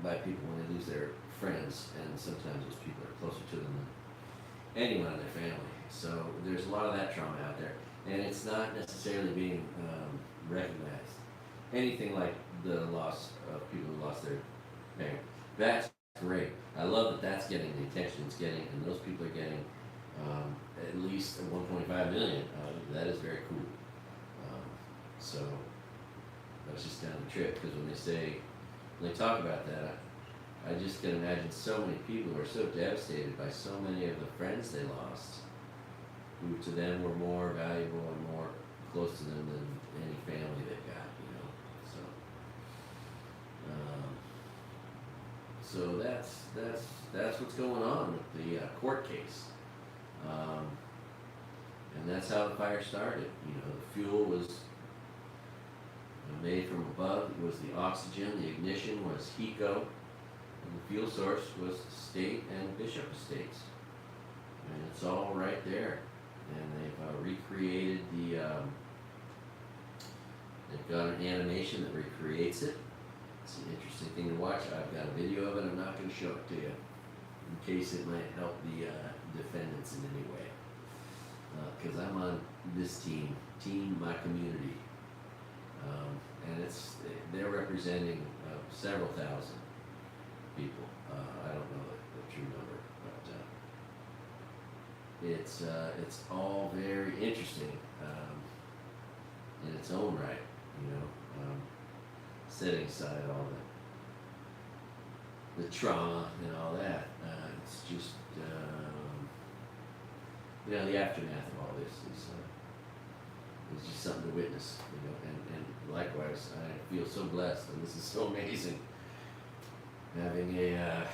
by people when they lose their friends, and sometimes those people are closer to them than anyone in their family. So there's a lot of that trauma out there, and it's not necessarily being recognized. Anything like the loss of people who lost their parent. That's great. I love that that's getting the attention it's getting, and those people are getting at least 1.5 million. That is very cool. So that's just kind of a trip, because when they talk about that, I just can imagine so many people who are so devastated by so many of the friends they lost, who to them were more valuable and more close to them than any family they've got, you know. So that's what's going on with the court case, and that's how the fire started. You know, the fuel was made from above. It was the oxygen. The ignition was HECO, and the fuel source was State and Bishop Estates, and it's all right there. And they've recreated they've got an animation that recreates it. It's an interesting thing to watch. I've got a video of it. I'm not going to show it to you in case it might help the defendants in any way. Because I'm on this team, my community. And they're representing several thousand people. I don't know the true number, but it's all very interesting in its own right, you know. Setting aside all the trauma and all that, it's just you know, the aftermath of all this is just something to witness, you know. And likewise, I feel so blessed, and this is so amazing, having a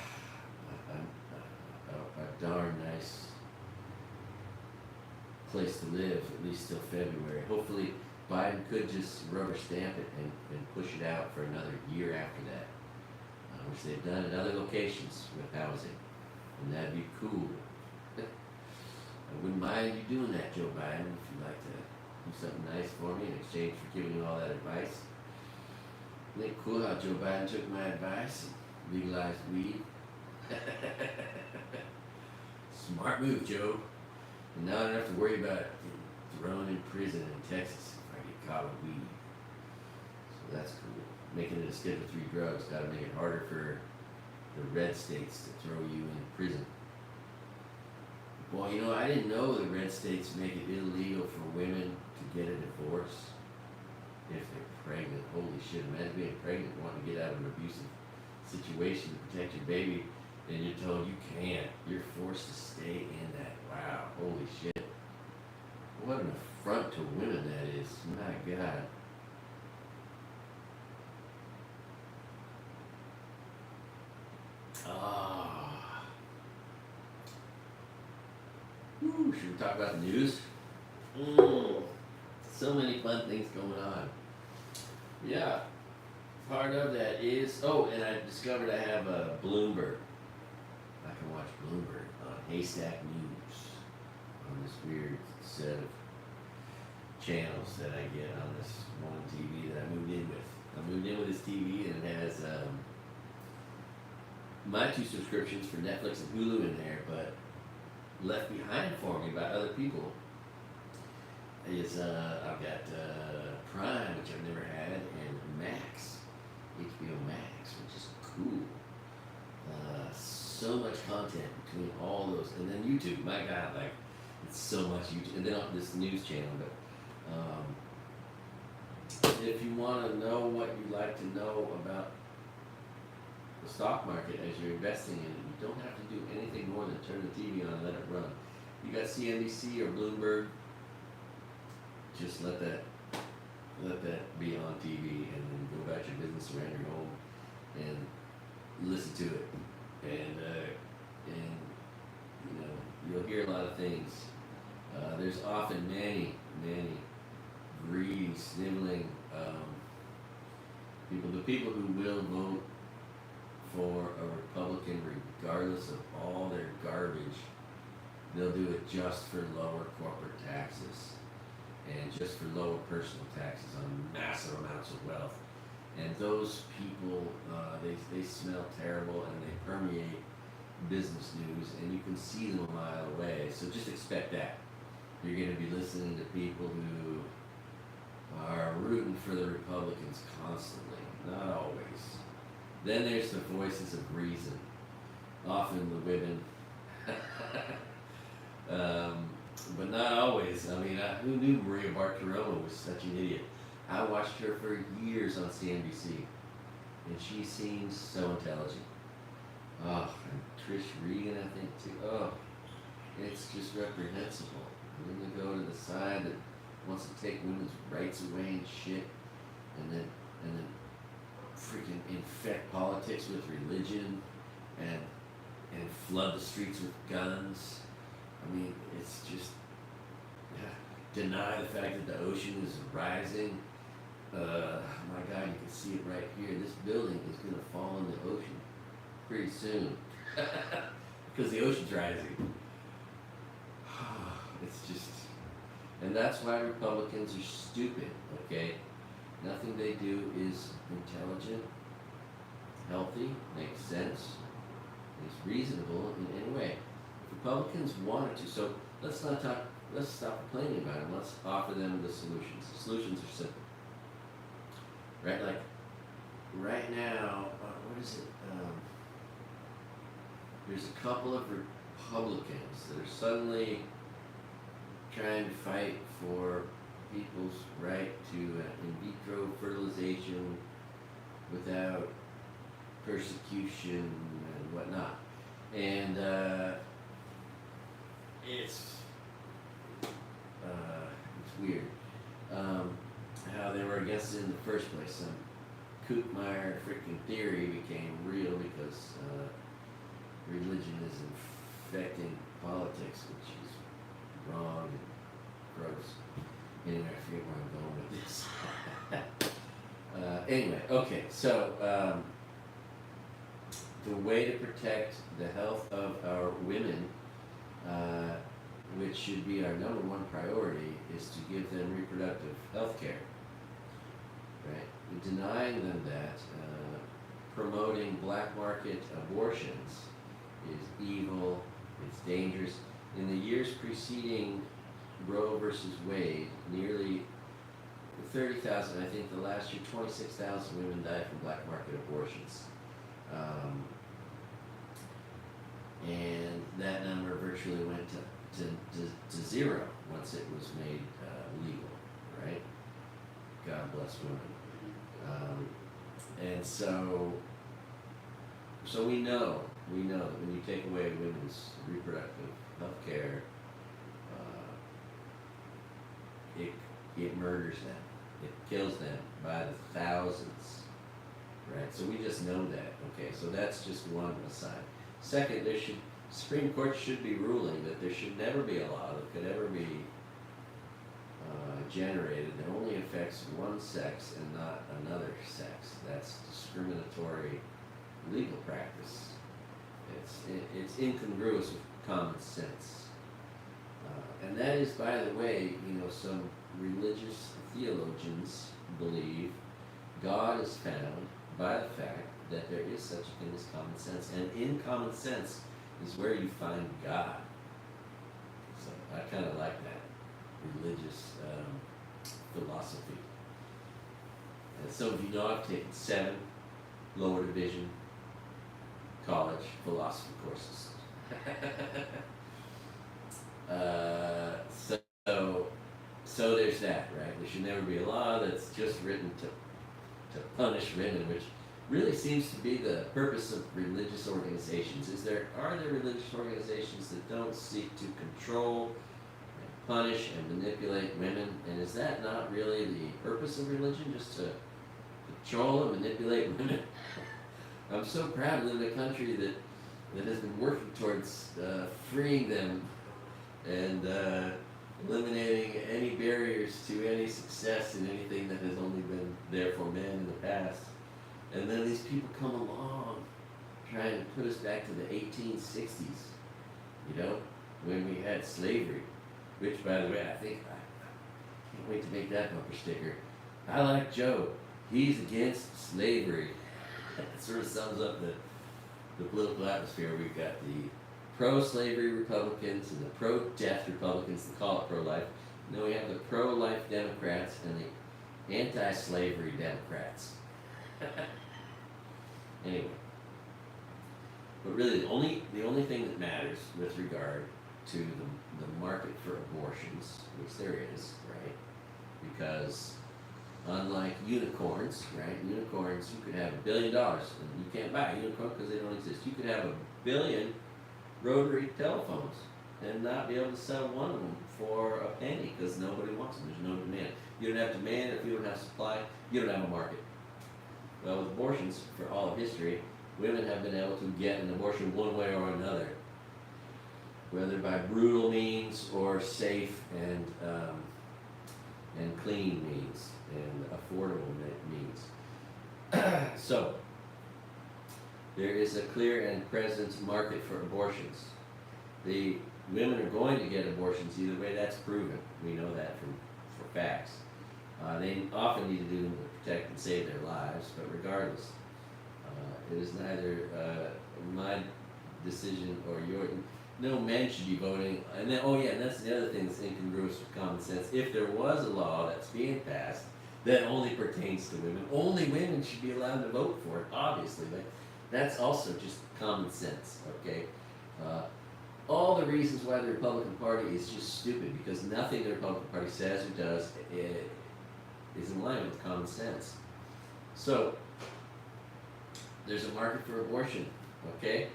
darn nice place to live, at least till February. Hopefully Biden could just rubber stamp it and push it out for another year after that, which they've done at other locations with housing, and that'd be cool. I wouldn't mind you doing that, Joe Biden, if you'd like to do something nice for me in exchange for giving you all that advice. Isn't it cool how Joe Biden took my advice and legalized weed? Smart move, Joe. And now I don't have to worry about getting thrown in prison in Texas if I get caught with weed. So that's cool. Making it a Schedule 3 drugs got to make it harder for the red states to throw you in prison. Well, you know, I didn't know the red states make it illegal for women to get a divorce if they're pregnant. Holy shit, imagine being pregnant, wanting to get out of an abusive situation to protect your baby, and you're told you can't. You're forced to stay in that. Wow, holy shit. What an affront to women that is. My God. Ah. Woo, should we talk about the news? So many fun things going on. Yeah. Part of that is, and I discovered I have a Bloomberg. I can watch Bloomberg on Haystack News on this weird set of channels that I get on this one TV that I moved in with. I moved in with this TV and it has my 2 subscriptions for Netflix and Hulu in there, but left behind for me by other people is I've got Prime, which I've never had, and Max, HBO Max, which is cool. So much content between all those, and then YouTube. My God, like it's so much YouTube, and then this news channel. But if you want to know what you like to know about the stock market as you're investing in it, you don't have to do anything more than turn the TV on and let it run. You got CNBC or Bloomberg, just let that be on TV, and then go about your business around your home and listen to it, and you know, you'll hear a lot of things. There's often many greedy, sniveling people, the people who will vote for a Republican regardless of all their garbage. They'll do it just for lower corporate taxes and just for lower personal taxes on massive amounts of wealth. And those people, they smell terrible, and they permeate business news, and you can see them a mile away. So just expect that. You're going to be listening to people who are rooting for the Republicans constantly, not always. Then there's the voices of reason, often the women, but not always. I mean, who knew Maria Bartiromo was such an idiot? I watched her for years on CNBC, and she seems so intelligent. Oh, and Trish Regan, I think, too. Oh, it's just reprehensible. And then they go to the side that wants to take women's rights away and shit, and then freaking infect politics with religion, and flood the streets with guns. I mean, it's just deny the fact that the ocean is rising. My God, you can see it right here. This building is going to fall in the ocean pretty soon because the ocean's rising. It's just, and that's why Republicans are stupid, okay? Nothing they do is intelligent, healthy, makes sense, is reasonable in any way. If Republicans wanted to, so let's stop complaining about them. Let's offer them the solutions. The solutions are simple. Right, like right now, what is it? There's a couple of Republicans that are suddenly trying to fight for people's right to in vitro fertilization without persecution and whatnot. And it's weird. How they were against it in the first place. Some Koopmeyer freaking theory became real because religion is infecting politics, which is wrong and gross. Anyway, I forget where I'm going with this. Anyway, okay, so the way to protect the health of our women, which should be our number one priority, is to give them reproductive health care. Right? Denying them that, promoting black market abortions is evil, it's dangerous. In the years preceding Roe versus Wade, nearly 30,000, I think the last year, 26,000 women died from black market abortions. And that number virtually went to zero once it was made legal, right? God bless women. And so we know that when you take away women's reproductive health care, it murders them. It kills them by the thousands, right? So we just know that, okay? So that's just one aside. Second, Supreme Court should be ruling that there should never be a law that could ever be generated that only affects one sex and not another sex. That's discriminatory legal practice. It's incongruous with common sense. And that is, by the way, some religious theologians believe God is found by the fact that there is such a thing as common sense. And in common sense is where you find God. So I kind of like that religious philosophy. And some of you know I've taken 7 lower division college philosophy courses. So there's that, right? There should never be a law that's just written to punish women, which really seems to be the purpose of religious organizations. Are there religious organizations that don't seek to control and punish and manipulate women? And is that not really the purpose of religion, just to control and manipulate women? I'm so proud to live in a country that has been working towards freeing them and eliminating any barriers to any success in anything that has only been there for men in the past. And then these people come along trying to put us back to the 1860s, when we had slavery, which, by the way, I can't wait to make that bumper sticker. I like Joe. He's against slavery. It sort of sums up the political atmosphere. We've got the pro-slavery Republicans and the pro-death Republicans that call it pro-life. And then we have the pro-life Democrats and the anti-slavery Democrats. Anyway, but really the only thing that matters with regard to the market for abortions, which there is, right? Because unlike unicorns, right? Unicorns, you could have $1 billion, and you can't buy a unicorn because they don't exist. You could have 1 billion rotary telephones and not be able to sell one of them for a penny because nobody wants them. There's no demand. You don't have demand if you don't have supply. You don't have a market. Well, with abortions, for all of history, women have been able to get an abortion one way or another, whether by brutal means or safe and clean means and affordable means. So there is a clear and present market for abortions. The women are going to get abortions either way. That's proven. We know that for facts. They often need to do them to protect and save their lives, but regardless, it is neither my decision or yours. No men should be voting. And then, and that's the other thing that's incongruous with common sense. If there was a law that's being passed that only pertains to women, only women should be allowed to vote for it, obviously. But that's also just common sense, okay? All the reasons why the Republican Party is just stupid, because nothing the Republican Party says or does is in line with common sense. So, there's a market for abortion, okay?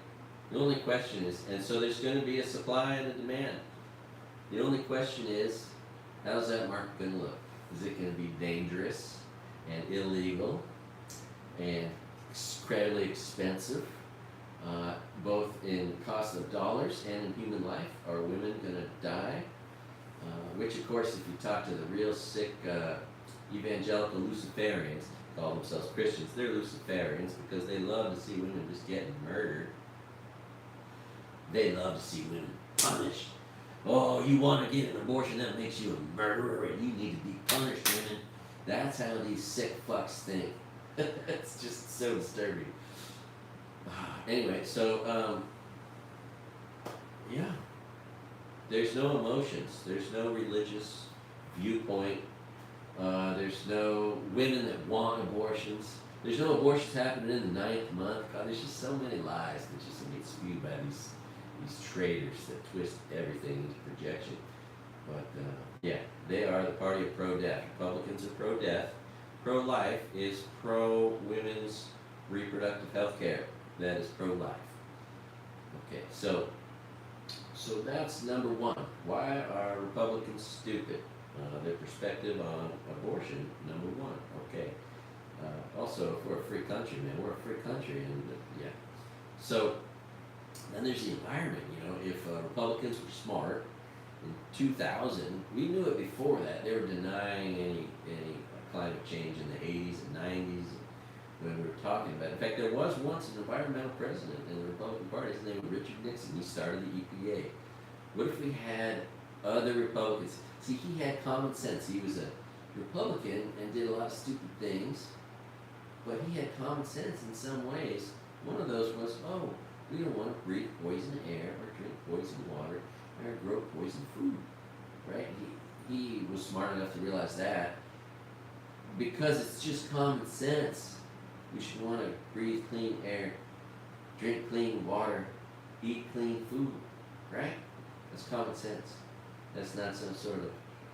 The only question is, and so there's going to be a supply and a demand. The only question is, how's that market going to look? Is it going to be dangerous and illegal and incredibly expensive, both in cost of dollars and in human life? Are women going to die? Which, of course, if you talk to the real sick evangelical Luciferians, call themselves Christians, they're Luciferians because they love to see women just getting murdered. They love to see women punished. Oh, you want to get an abortion, that makes you a murderer and you need to be punished, women. That's how these sick fucks think. It's just so disturbing. Anyway, so, there's no emotions. There's no religious viewpoint. There's no women that want abortions. There's no abortions happening in the 9th month. God, there's just so many lies that just get spewed by these traitors that twist everything into projection. But yeah, they are the party of pro-death. Republicans are pro-death. Pro-life is pro-women's reproductive health care. That is pro-life. Okay, so that's number one. Why are Republicans stupid? Their perspective on abortion, number one. Okay. Also, if we're a free country, man, we're a free country, and yeah. So then there's the environment. You know, if Republicans were smart in 2000, we knew it before that. They were denying any climate change in the 80s and 90s when we were talking about it. In fact, there was once an environmental president in the Republican Party. His name was Richard Nixon. He started the EPA. What if we had other Republicans? See, he had common sense. He was a Republican and did a lot of stupid things, but he had common sense in some ways. One of those was, oh, we don't want to breathe poison air or drink poison water or grow poison food, right? He was smart enough to realize that because it's just common sense. We should want to breathe clean air, drink clean water, eat clean food, right? That's common sense. That's not some sort of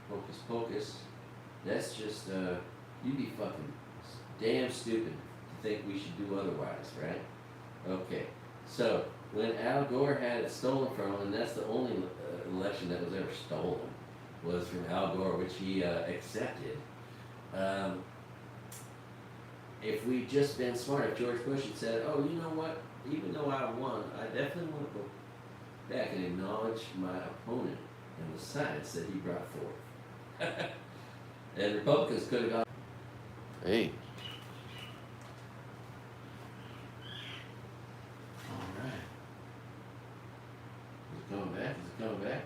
hocus pocus. That's just, you'd be fucking damn stupid to think we should do otherwise, right? Okay, so when Al Gore had it stolen from him, and that's the only election that was ever stolen, was from Al Gore, which he accepted. If we'd just been smart, if George Bush had said, oh, you know what, even though I won, I definitely want to go back and acknowledge my opponent and the science that he brought forth. And Republicans could have gone, hey. All right. Is it coming back? Is it coming back?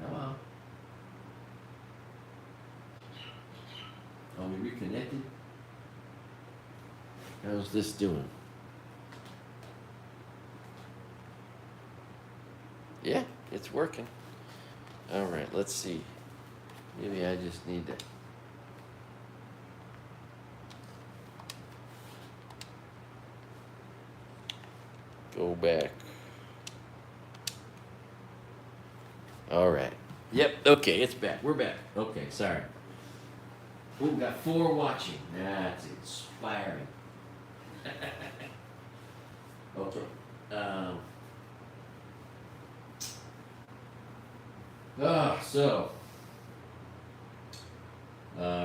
Come on. Are we reconnected? How's this doing? Yeah, it's working. All right, let's see. Maybe I just need to go back. All right. Yep, okay, it's back. We're back. Okay, sorry. Oh, we got 4 watching. That's inspiring. Okay.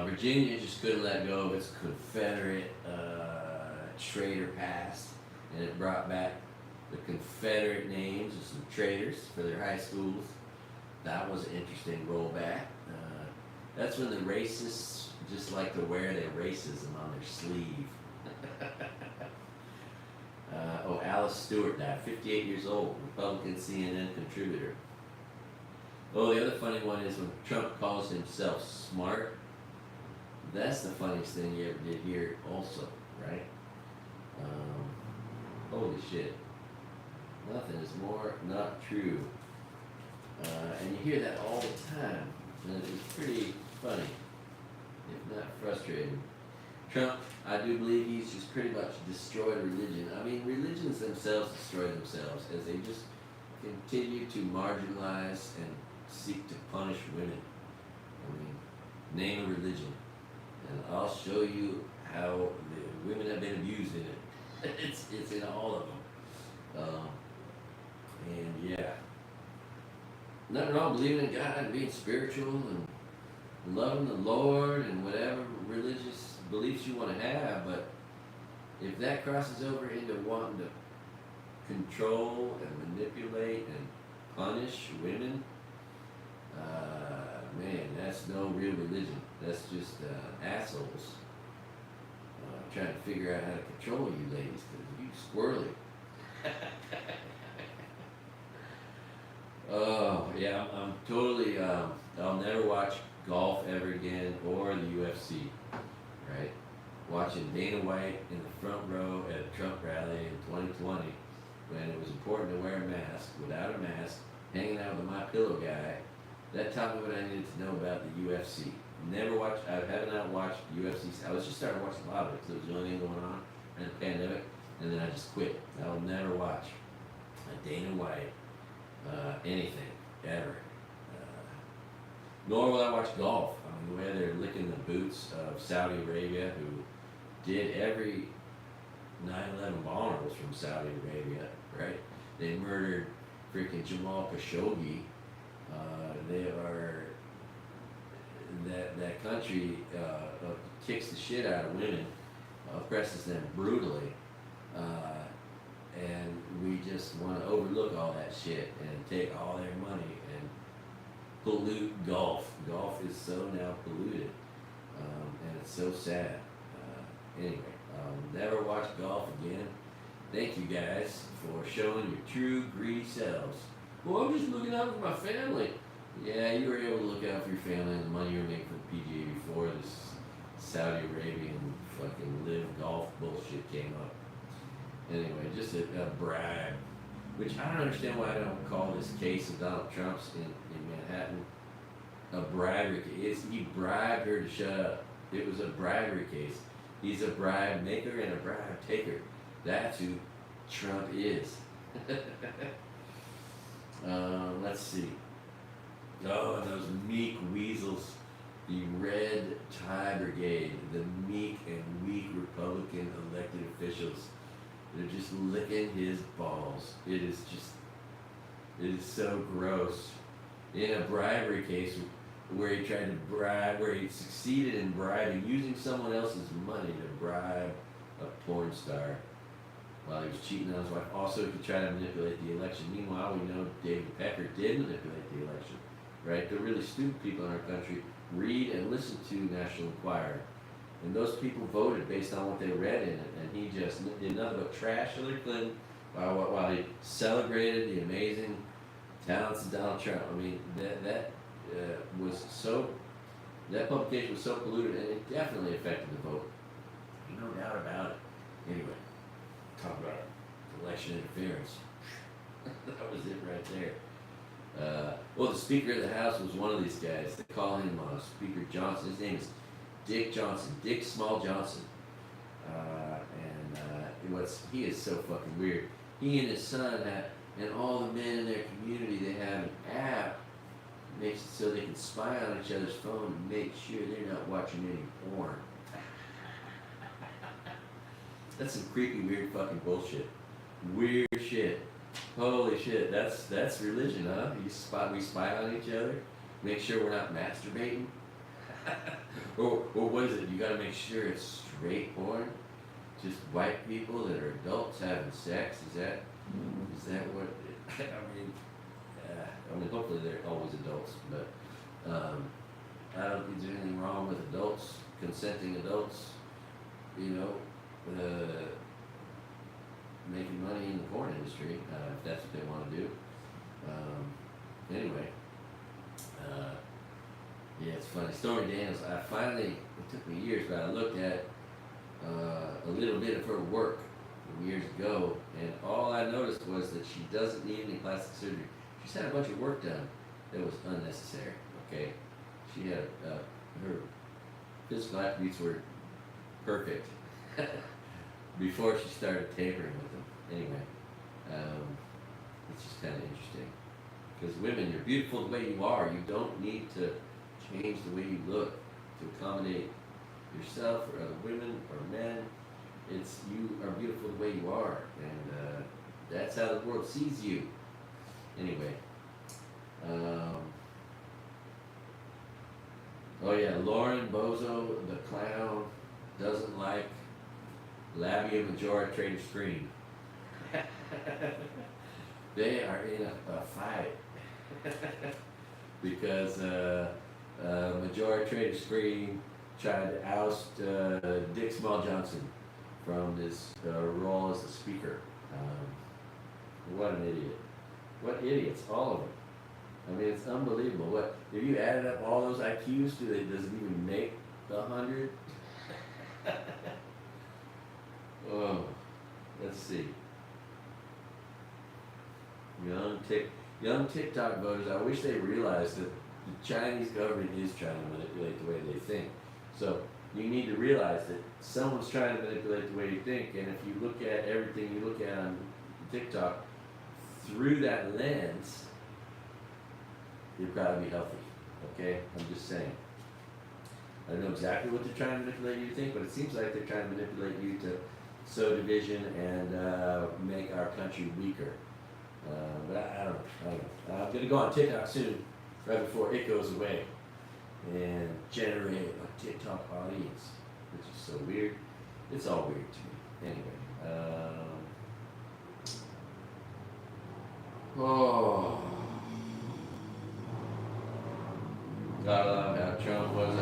Virginia just couldn't let go of its Confederate traitor past, and it brought back the Confederate names of some traitors for their high schools. That was an interesting rollback. That's when the racists just like to wear their racism on their sleeve. Alice Stewart died, 58 years old, Republican CNN contributor. Oh, the other funny one is when Trump calls himself smart. That's the funniest thing you ever did hear also, right? Holy shit. Nothing is more not true. And you hear that all the time. And it's pretty funny, if not frustrating. Trump, I do believe he's just pretty much destroyed religion. I mean, religions themselves destroy themselves as they just continue to marginalize and seek to punish women. I mean, name a religion, and I'll show you how the women have been abused in it. It's in all of them. And yeah, nothing wrong believing in God and being spiritual and loving the Lord and whatever religious beliefs you want to have, but if that crosses over into wanting to control and manipulate and punish women, man, that's no real religion. That's just assholes trying to figure out how to control you ladies, because you squirrely. Oh, yeah, I'm totally, I'll never watch golf ever again or the UFC, right? Watching Dana White in the front row at a Trump rally in 2020 when it was important to wear a mask, without a mask, hanging out with my pillow guy, that taught me what I needed to know about the UFC. Never watched, I haven't not watched UFC. I was just starting to watch a lot of it because it was the only thing going on in the pandemic, and then I just quit. I will never watch a Dana White anything. ever. Nor will I watch golf. I mean, the way they're licking the boots of Saudi Arabia, who did every 9/11 bombers from Saudi Arabia, right? They murdered freaking Jamal Khashoggi. They are that country kicks the shit out of women, oppresses them brutally, and we just want to overlook all that shit and take all their money and pollute golf. Golf is so now polluted, and it's so sad. Anyway, never watch golf again. Thank you guys for showing your true greedy selves. Well, I'm just looking out for my family. Yeah, you were able to look out for your family and the money you were making from the PGA before this Saudi Arabian fucking live golf bullshit came up. Anyway, just a bribe, which I don't understand why I don't call this case of Donald Trump's in Manhattan a bribery case. He bribed her to shut up. It was a bribery case. He's a bribe maker and a bribe taker. That's who Trump is. Let's see. Oh, and those meek weasels, the Red Tie Brigade, the meek and weak Republican elected officials. They're just licking his balls. It is so gross. In a bribery case where he tried to bribe, where he succeeded in bribing, using someone else's money to bribe a porn star while he was cheating on his wife. Also, he tried to manipulate the election. Meanwhile, we know David Pecker did manipulate the election, right? The really stupid people in our country read and listen to National Enquirer. And those people voted based on what they read in it, and he just did nothing but trash Hillary Clinton while he celebrated the amazing talents of Donald Trump. I mean, that publication was so polluted, and it definitely affected the vote. No doubt about it. Anyway, talk about election interference. That was it right there. Well, the Speaker of the House was one of these guys. They call him Speaker Johnson. His name is Dick Johnson, Dick Small Johnson. He is so fucking weird. He and his son and all the men in their community, they have an app makes it so they can spy on each other's phone and make sure they're not watching any porn. That's some creepy, weird fucking bullshit. Weird shit. Holy shit, that's religion, huh? We spy on each other, make sure we're not masturbating. or what is it? You gotta make sure it's straight porn? Just white people that are adults having sex? Is that what? I mean, hopefully they're always adults, but I don't think there's anything wrong with adults, consenting adults, making money in the porn industry, if that's what they want to do. Anyway, yeah, it's funny. Stormy Daniels, it took me years, but I looked at a little bit of her work from years ago, and all I noticed was that she doesn't need any plastic surgery. She's had a bunch of work done that was unnecessary, okay? She had, her physical attributes were perfect before she started tampering with them. Anyway, it's just kind of interesting. Because women, you're beautiful the way you are. You don't need to change the way you look to accommodate yourself or other women or men. You are beautiful the way you are, and that's how the world sees you. Anyway, oh yeah, Lauren Bozo, the clown, doesn't like labia majora trader screen. They are in a fight because Majora Trader Screen tried to oust Dick Small Johnson from his role as the speaker. What an idiot. What idiots, all of them. I mean, it's unbelievable. What, if you added up all those IQs, does it even make 100? Oh, let's see. Young TikTok voters, I wish they realized that the Chinese government is trying to manipulate the way they think. So you need to realize that someone's trying to manipulate the way you think, and if you look at everything you look at on TikTok through that lens, you've got to be healthy. Okay, I'm just saying. I don't know exactly what they're trying to manipulate you to think, but it seems like they're trying to manipulate you to sow division and make our country weaker. But I don't know. I'm going to go on TikTok soon, right before it goes away, and generate a TikTok audience, which is so weird. It's all weird to me. Anyway. Gotta love how Trump was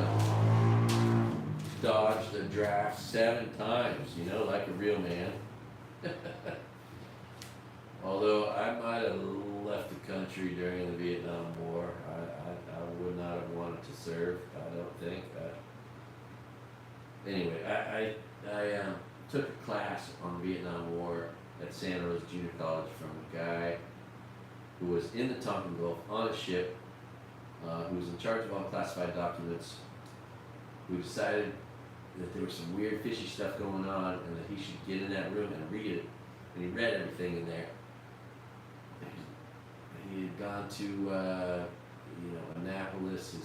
dodged the draft 7 times, like a real man. Although I might have left the country during the Vietnam War. I would not have wanted to serve, I don't think. Anyway, I took a class on the Vietnam War at Santa Rosa Junior College from a guy who was in the Tonkin Gulf on a ship, who was in charge of all classified documents, who decided that there was some weird fishy stuff going on and that he should get in that room and read it. And he read everything in there. He had gone to Annapolis.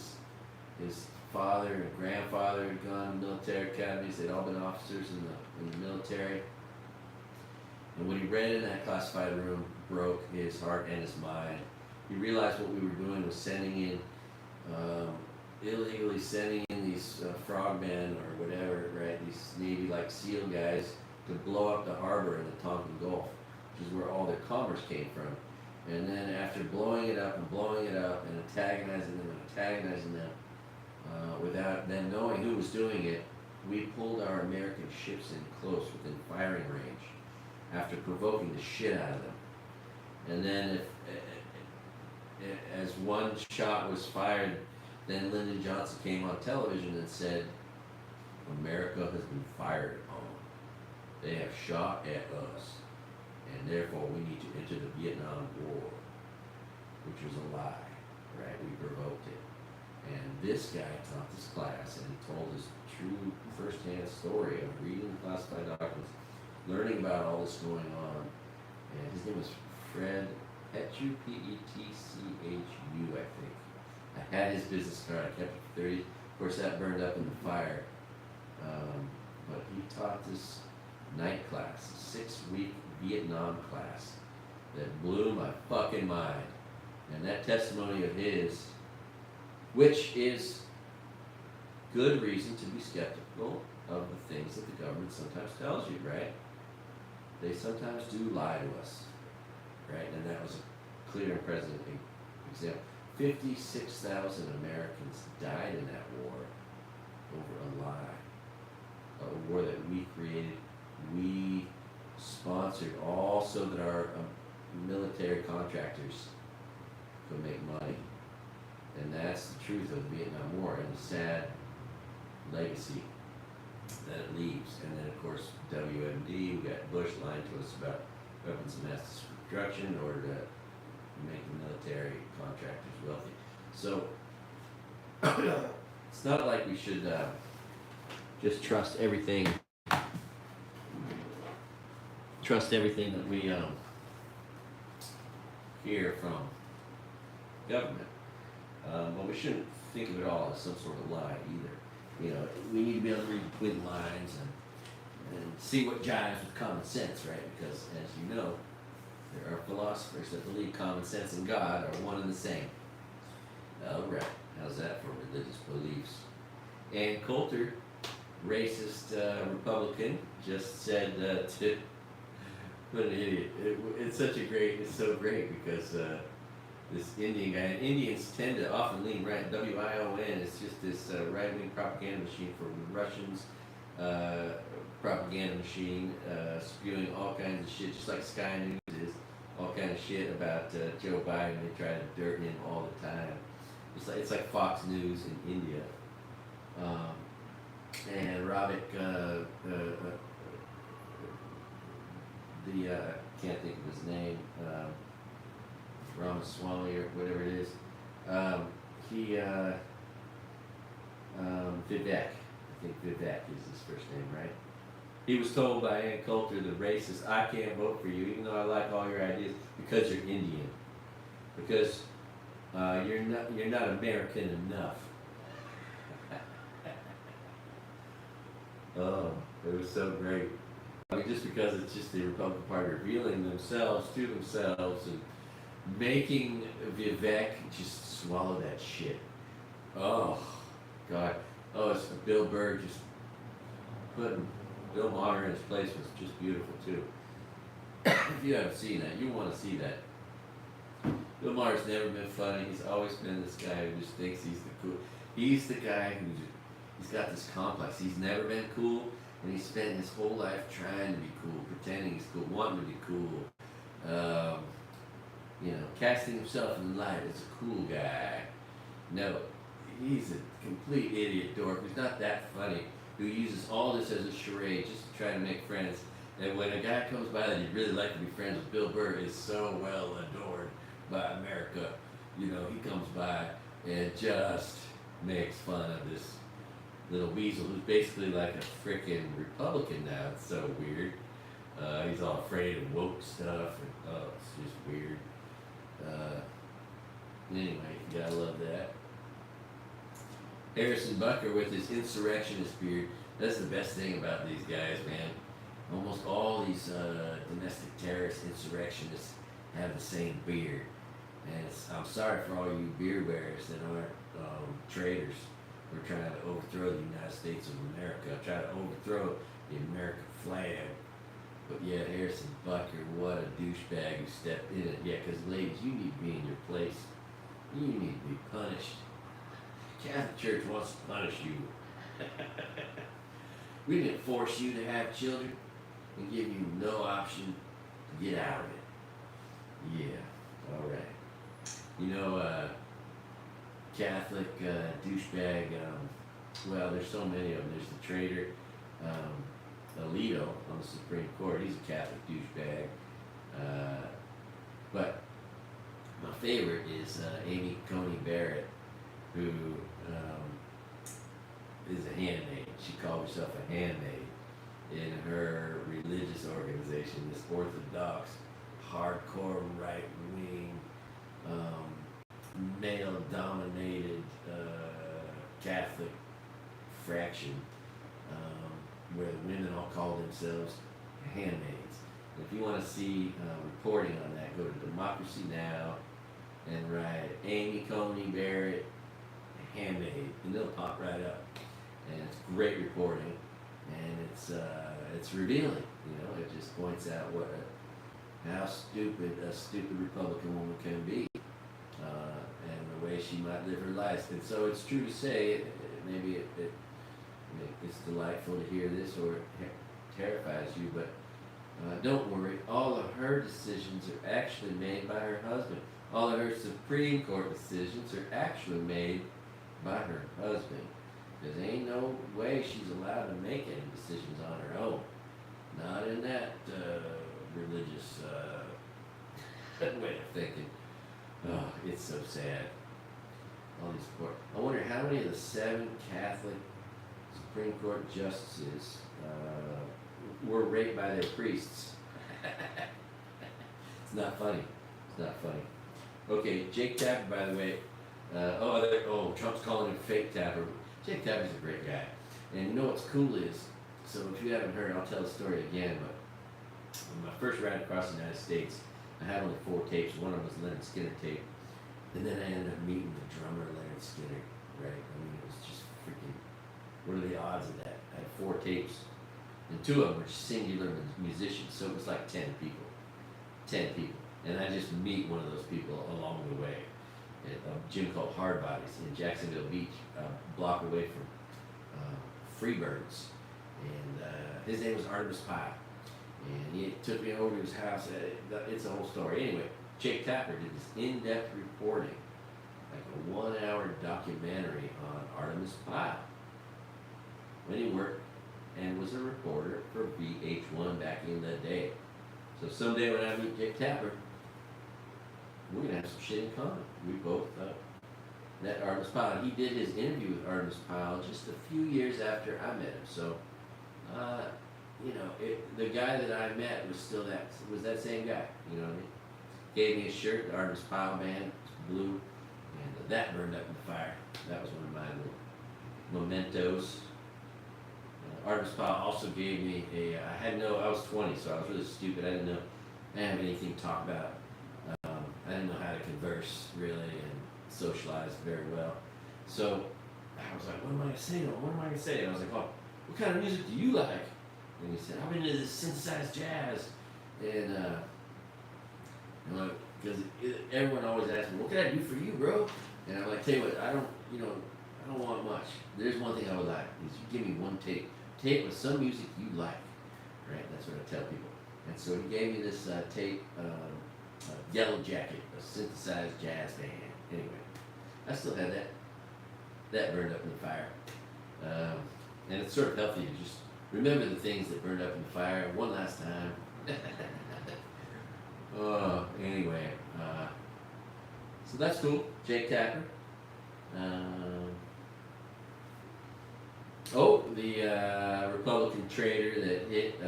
His father and grandfather had gone to military academies. They'd all been officers in the military. And what he read in that classified room broke his heart and his mind. He realized what we were doing was illegally sending in these frogmen or whatever, right? These Navy like SEAL guys to blow up the harbor in the Tonkin Gulf, which is where all their commerce came from. And then after blowing it up and antagonizing them, without them knowing who was doing it, we pulled our American ships in close within firing range after provoking the shit out of them. And then as one shot was fired, then Lyndon Johnson came on television and said, America has been fired on. They have shot at us, and therefore we need to enter the Vietnam War, which was a lie, right? We provoked it. And this guy taught this class, and he told his true first-hand story of reading the classified documents, learning about all this going on. And his name was Fred Petchu, Petchu, I think. I had his business card. I kept it for 30. Of course, that burned up in the fire. But he taught this night class, a 6-week Vietnam class that blew my fucking mind. And that testimony of his, which is good reason to be skeptical of the things that the government sometimes tells you, right? They sometimes do lie to us, right? And that was a clear and present example. 56,000 Americans died in that war over a lie. A war that we created, we sponsored, all so that our military contractors could make money. And that's the truth of the Vietnam War and the sad legacy that it leaves. And then, of course, WMD, we got Bush lying to us about weapons of mass destruction in order to make the military contractors wealthy. So, it's not like we should just trust everything that we hear from government. But we shouldn't think of it all as some sort of lie either. We need to be able to read between the lines and see what jives with common sense, right? Because, as you know, there are philosophers that believe common sense and God are one and the same. All right, how's that for religious beliefs? Ann Coulter, racist Republican, just said to, what an idiot. It's so great because this Indian guy, and Indians tend to often lean right. WION is just this right-wing propaganda machine for Russians, propaganda machine, spewing all kinds of shit, just like Sky News is, all kind of shit about Joe Biden. They try to dirt him all the time. It's like Fox News in India. And Robert, can't think of his name, Ramaswamy or whatever it is. Vivek. I think Vivek is his first name, right? He was told by Ann Coulter, the racist, I can't vote for you, even though I like all your ideas, because you're Indian. Because You're not American enough. Oh, it was so great. I mean, just because it's just the Republican Party revealing themselves to themselves and making Vivek just swallow that shit. Oh, God. Oh, it's Bill Burr just putting Bill Maher in his place was just beautiful, too. If you haven't seen that, you want to see that. Bill Maher's never been funny. He's always been this guy who just thinks he's the cool. He's the guy he's got this complex. He's never been cool, and he spent his whole life trying to be cool, pretending he's cool, wanting to be cool. Casting himself in the light as a cool guy. No, he's a complete idiot dork who's not that funny, who uses all this as a charade just to try to make friends. And when a guy comes by that he'd really like to be friends with, Bill Burr is so well adored by America. He comes by and just makes fun of this little weasel who's basically like a freaking Republican now. It's so weird. He's all afraid of woke stuff, and it's just weird. Anyway, you gotta love that. Harrison Bucker with his insurrectionist beard. That's the best thing about these guys, man. Almost all these domestic terrorist insurrectionists have the same beard. And I'm sorry for all you beard wearers that aren't traitors. We're trying to overthrow the United States of America, trying to overthrow the American flag. But yeah, Harrison Bucker, what a douchebag who stepped in it. Yeah, because ladies, you need to be in your place. You need to be punished. Catholic Church wants to punish you. We didn't force you to have children and give you no option to get out of it. Yeah, all right. Catholic douchebag, well, there's so many of them. There's the traitor, Alito on the Supreme Court. He's a Catholic douchebag. But my favorite is Amy Coney Barrett, who is a handmaid. She called herself a handmaid in her religious organization, this Orthodox, hardcore, right-wing, male-dominated Catholic fraction, where the women all call themselves handmaids. If you want to see reporting on that, go to Democracy Now! And write Amy Coney Barrett handmaid, and it'll pop right up. And it's great reporting, and it's revealing. It just points out how stupid a stupid Republican woman can be, and the way she might live her life. And so it's true to say, maybe it's delightful to hear this, or it terrifies you, but don't worry. All of her decisions are actually made by her husband. All of her Supreme Court decisions are actually made by her husband. Because there ain't no way she's allowed to make any decisions on her own. Not in that religious way of thinking. Oh, it's so sad. All these court. I wonder how many of the 7 Catholic Supreme Court justices were raped by their priests. It's not funny. It's not funny. Okay, Jake Tapper, by the way. Trump's calling him fake Tapper. Jake Tapper's a great guy. And you know what's cool is, so if you haven't heard, I'll tell the story again, but on my first ride across the United States, I had only 4 tapes. One of them was Leonard Skinner tape. And then I ended up meeting the drummer, Leonard Skinner, right? I mean, it was just freaking, what are the odds of that? I had 4 tapes. And 2 of them were singular musicians, so it was like 10 people. 10 people. And I just meet one of those people along the way at a gym called Hard Bodies in Jacksonville Beach, a block away from Freebirds. And his name was Artemis Pyle. And he took me over to his house. It's a whole story. Anyway, Jake Tapper did this in-depth reporting, like a 1-hour documentary on Artemis Pyle, when he worked and was a reporter for VH1 back in the day. So someday when I meet Jake Tapper, we're going to have some shit in common. We both met Artemis Pyle. He did his interview with Artemis Pyle just a few years after I met him. So, the guy that I met was that same guy. You know what I mean? Gave me a shirt, the Artemis Pyle band, blue and that burned up in the fire. That was one of my little mementos. Artist Pal also gave me I was 20, so I was really stupid. I didn't have anything to talk about. I didn't know how to converse really and socialize very well. So I was like, what am I going to say to him? What am I going to say? And I was like, oh, what kind of music do you like? And he said, I'm into this synthesized jazz. And like, because everyone always asks me, what can I do for you, bro? And I'm like, tell you what, I don't want much. There's one thing I would like, is you give me one tape. Tape with some music you like, right? That's what I tell people. And so he gave me this tape, Yellow Jacket, a synthesized jazz band. Anyway, I still had that. That burned up in the fire. And it's sort of healthy to just remember the things that burned up in the fire one last time. Anyway, so that's cool. Jake Tapper. The Republican traitor that hit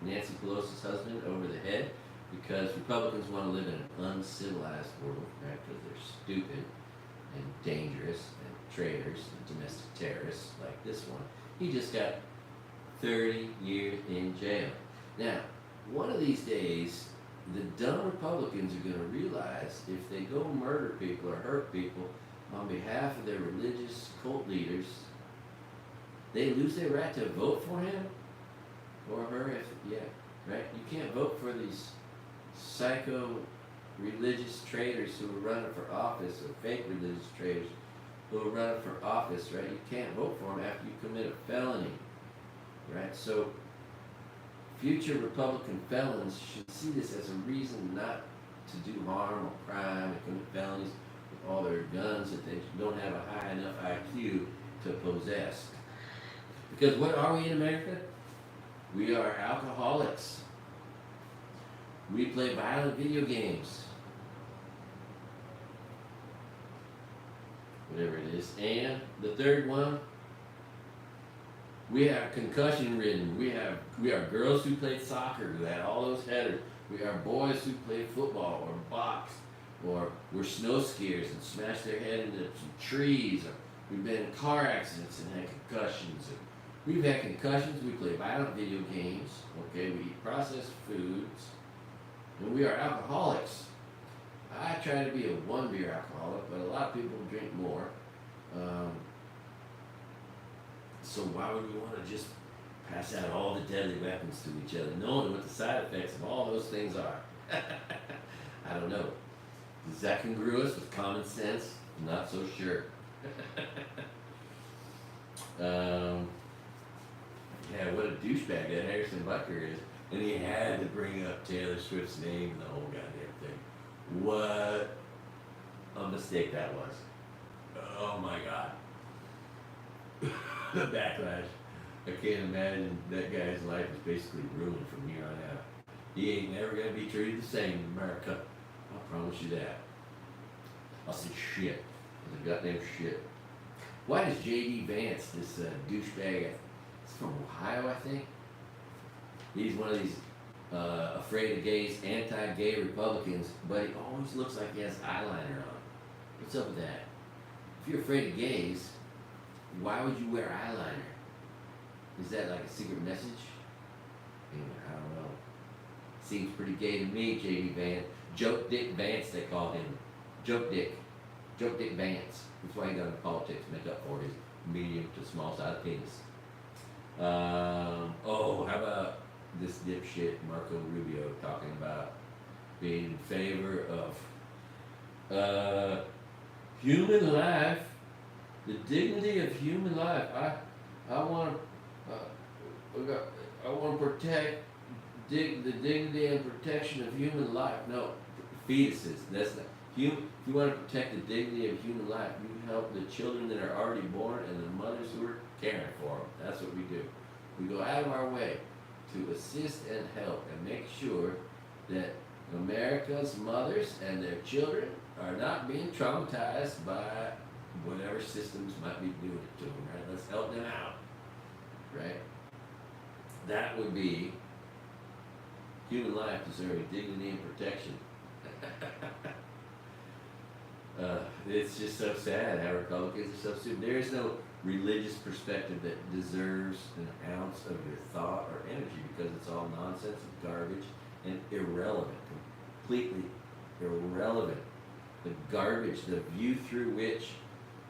Nancy Pelosi's husband over the head because Republicans want to live in an uncivilized world, right? Because they're stupid and dangerous and traitors and domestic terrorists like this one. He just got 30 years in jail. Now, one of these days, the dumb Republicans are going to realize if they go murder people or hurt people on behalf of their religious cult leaders, they lose their right to vote for him or her. Right? You can't vote for these psycho religious traitors who are running for office, or fake religious traitors who are running for office, right? You can't vote for them after you commit a felony, right? So future Republican felons should see this as a reason not to do harm or crime and commit felonies with all their guns that they don't have a high enough IQ to possess. Because what are we in America? We are alcoholics. We play violent video games. Whatever it is. And the third one, we have concussion ridden. We are girls who played soccer who had all those headers. We are boys who played football or boxed or were snow skiers and smashed their head into some trees. Or we've been in car accidents and had concussions. We've had concussions. We play violent video games. Okay, we eat processed foods. And we are alcoholics. I try to be a one beer alcoholic, but a lot of people drink more. So why would we want to just pass out all the deadly weapons to each other, knowing what the side effects of all those things are? I don't know. Is that congruous with common sense? I'm not so sure. Yeah, what a douchebag that Harrison Butker is. And he had to bring up Taylor Swift's name and the whole goddamn thing. What a mistake that was. Oh my God. The backlash. I can't imagine that guy's life is basically ruined from here on out. He ain't never gonna be treated the same in America. I promise you that. I'll say shit. It's a goddamn shit. Why does J.D. Vance, this douchebag, he's from Ohio, I think? He's one of these afraid of gays, anti-gay Republicans, but he always looks like he has eyeliner on. What's up with that? If you're afraid of gays, why would you wear eyeliner? Is that like a secret message? Anyway, I don't know. Seems pretty gay to me, J.D. Vance. Joke Dick Vance, they call him. Joke Dick. Joke Dick Vance. That's why he got into politics, make up for his medium to small size penis. How about this dipshit Marco Rubio talking about being in favor of human life, the dignity of human life. I want to protect the dignity and protection of human life. No, fetuses. That's not. If you want to protect the dignity of human life, you help the children that are already born and the mothers who are caring for them. That's what we do. We go out of our way to assist and help and make sure that America's mothers and their children are not being traumatized by whatever systems might be doing it to them, right? Let's help them out, right? That would be human life deserving dignity and protection. it's just so sad how Republicans are so stupid. There is no religious perspective that deserves an ounce of your thought or energy because it's all nonsense and garbage and irrelevant, completely irrelevant. The garbage, the view through which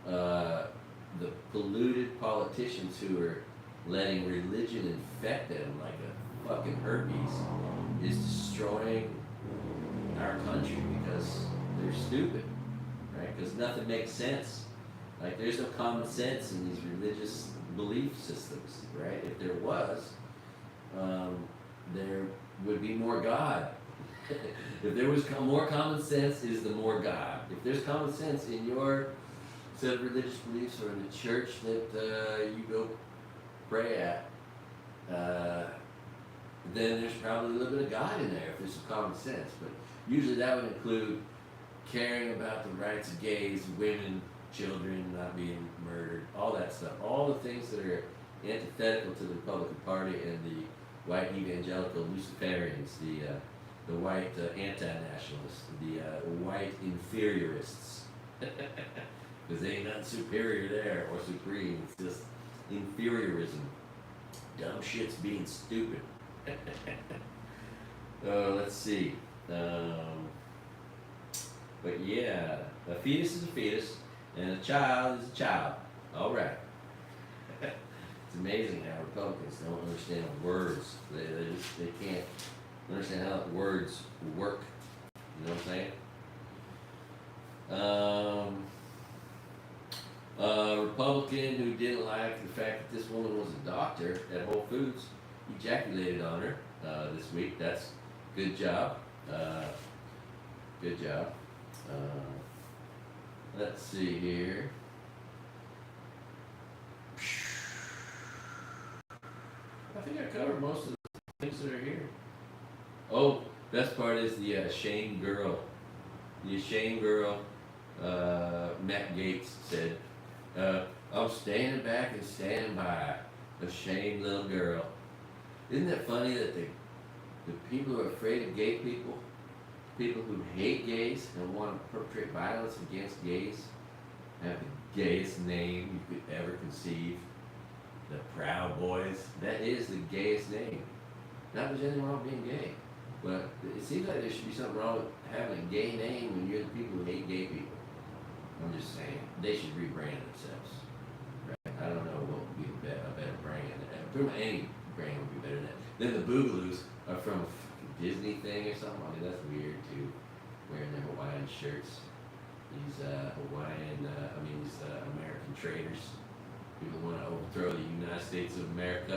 the polluted politicians who are letting religion infect them like a fucking herpes is destroying our country because they're stupid, right? Because nothing makes sense. Like, there's no common sense in these religious belief systems, right? If there was, there would be more God. If there was more common sense, is the more God. If there's common sense in your set of religious beliefs or in the church that you go pray at, then there's probably a little bit of God in there if there's some common sense. But usually that would include caring about the rights of gays, women, children not being murdered, all that stuff. All the things that are antithetical to the Republican Party and the white evangelical Luciferians, the white anti-nationalists, the white inferiorists. Because there ain't nothing superior there or supreme. It's just inferiorism. Dumb shit's being stupid. Let's see. But yeah, a fetus is a fetus, and a child is a child. All right. It's amazing how Republicans don't understand words. They can't understand how words work. You know what I'm saying? A Republican who didn't like the fact that this woman was a doctor at Whole Foods ejaculated on her this week. That's good job. Good job. Let's see here. I think I covered most of the things that are here. Oh, best part is the ashamed girl. The ashamed girl, Matt Gaetz said, I'm standing back and standing by. Ashamed little girl. Isn't that funny that the people who are afraid of gay people, people who hate gays and want to perpetrate violence against gays, have the gayest name you could ever conceive? The Proud Boys. That is the gayest name. Not that there's anything wrong with being gay, but it seems like there should be something wrong with having a gay name when you're the people who hate gay people. I'm just saying, they should rebrand themselves. Right? I don't know what would be a better brand. Pretty much any brand would be better than that. Then the Boogaloos are from a fucking Disney thing or something. I mean, that's weird too, wearing their Hawaiian shirts. These these American traitors. People want to overthrow the United States of America.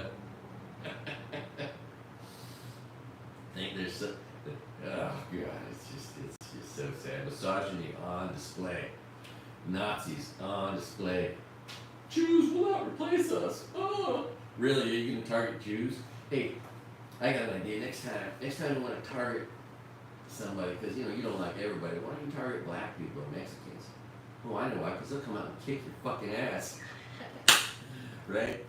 Think there's so, oh god, it's just so sad. Misogyny on display. Nazis on display. Jews will not replace us. Oh, really? Are you gonna target Jews? Hey, I got an idea. Next time you want to target somebody, because you don't like everybody. Why don't you target black people or Mexicans? Oh, I know why. Because they'll come out and kick your fucking ass. Right?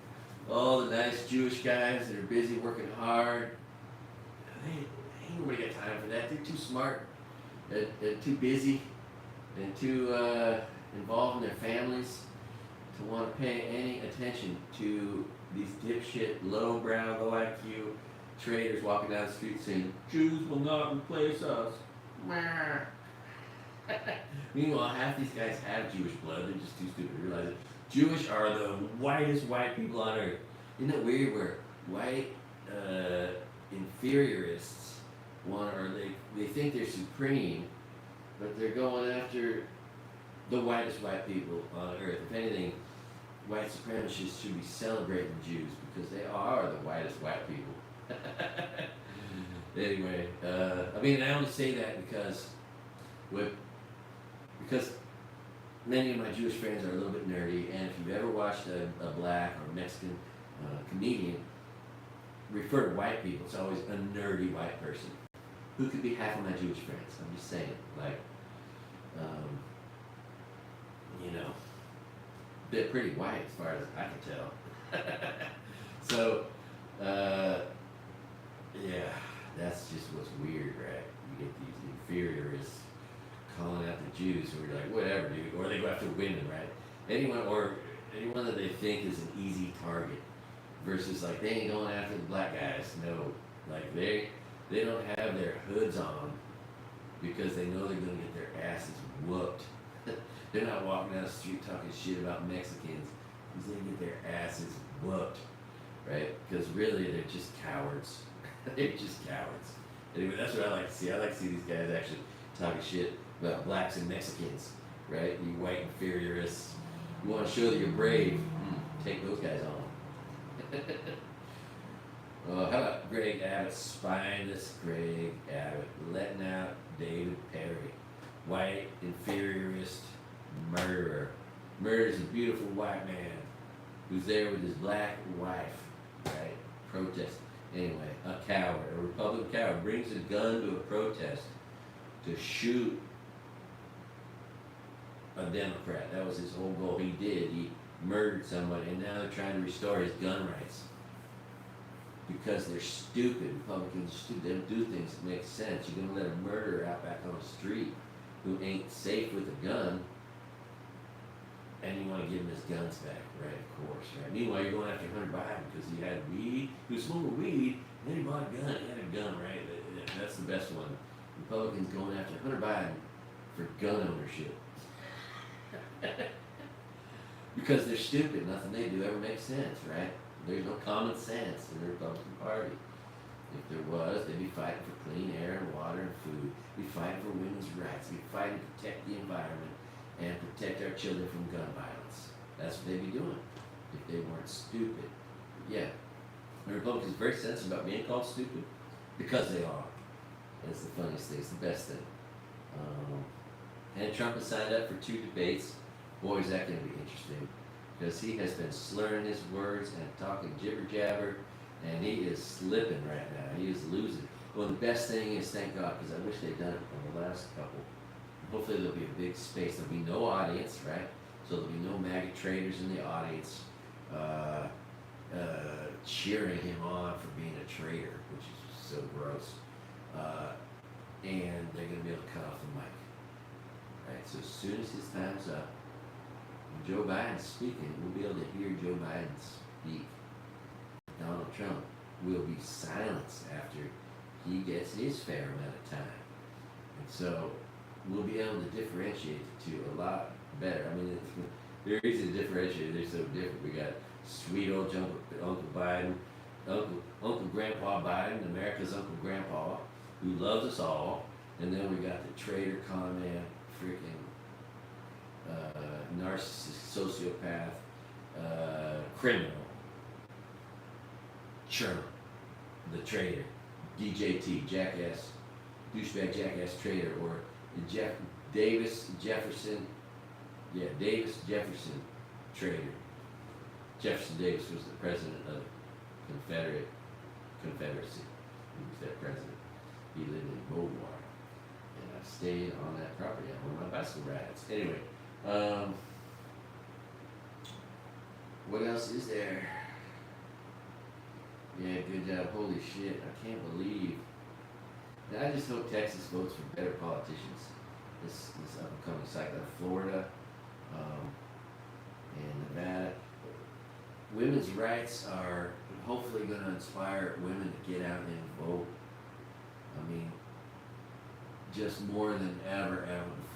All the nice Jewish guys that are busy working hard. Ain't nobody got time for that. They're too smart, and too busy, and too involved in their families to want to pay any attention to these dipshit, low-brow, low-IQ traders walking down the street saying, Jews will not replace us. Meanwhile, half these guys have Jewish blood. They're just too stupid to realize it. Jewish are the whitest white people on earth. Isn't it weird where white inferiorists they think they're supreme, but they're going after the whitest white people on earth. If anything, white supremacists should be celebrating Jews because they are the whitest white people. Anyway, I only say that because many of my Jewish friends are a little bit nerdy, and if you've ever watched a black or Mexican comedian refer to white people, it's always a nerdy white person. Who could be half of my Jewish friends? I'm just saying, like, they're pretty white as far as I can tell. So, yeah, that's just what's weird, right? You get these inferiorists calling out the Jews who are like, whatever, dude, or they go after women, right? Anyone that they think is an easy target, versus like they ain't going after the black guys. No, like they don't have their hoods on because they know they're gonna get their asses whooped. They're not walking down the street talking shit about Mexicans because they get their asses whooped, right? Because really they're just cowards. They're just cowards. Anyway, that's what I like to see. I like to see these guys actually talking shit about blacks and Mexicans, right? You white inferiorists. You want to show that you're brave? Take those guys on. How about Greg Abbott, spineless Greg Abbott, letting out David Perry, white inferiorist murderer, murders a beautiful white man who's there with his black wife, right? Protest. Anyway, a coward, a Republican coward, brings a gun to a protest to shoot a Democrat. That was his whole goal. He did. He murdered somebody, and now they're trying to restore his gun rights because they're stupid. Republicans are stupid. They don't do things that make sense. You're going to let a murderer out back on the street who ain't safe with a gun, and you want to give him his guns back, right? Of course, right? Meanwhile, you're going after Hunter Biden because he had weed, he was smoking weed, and then he bought a gun. He had a gun, right? That's the best one. Republicans going after Hunter Biden for gun ownership. Because they're stupid. Nothing they do ever makes sense, right? There's no common sense in the Republican Party. If there was, they'd be fighting for clean air and water and food. Be fighting for women's rights. Be fighting to protect the environment and protect our children from gun violence. That's what they'd be doing if they weren't stupid. Yeah, the Republicans are very sensitive about being called stupid because they are. And it's the funniest thing. It's the best thing. And Trump has signed up for 2 debates. Boy, is that going to be interesting, because he has been slurring his words and talking jibber jabber, and he is slipping right now. He is losing. Well, the best thing is, thank God, because I wish they'd done it on the last couple. Hopefully there'll be a big space. There'll be no audience, right? So there'll be no MAGA traitors in the audience cheering him on for being a traitor, which is so gross. And they're going to be able to cut off the mic. Right? So as soon as his time's up, when Joe Biden's speaking, we'll be able to hear Joe Biden speak. Donald Trump will be silenced after he gets his fair amount of time. And so we'll be able to differentiate the two a lot better. I mean, they're easy to differentiate. They're so different. We got sweet old Uncle Biden, Uncle Grandpa Biden, America's Uncle Grandpa, who loves us all. And then we got the traitor, con man, freaking narcissist, sociopath, criminal, Trump, the traitor, DJT, jackass, douchebag, jackass, traitor, or Davis Jefferson, traitor. Jefferson Davis was the president of Confederacy. He was their president. He lived in Maui. And I stayed on that property on one of my bicycle rides. Anyway, what else is there? Yeah, good job. Holy shit, I can't believe. Now, I just hope Texas votes for better politicians this upcoming cycle. Florida and Nevada. Women's rights are hopefully going to inspire women to get out and vote. I mean, just more than ever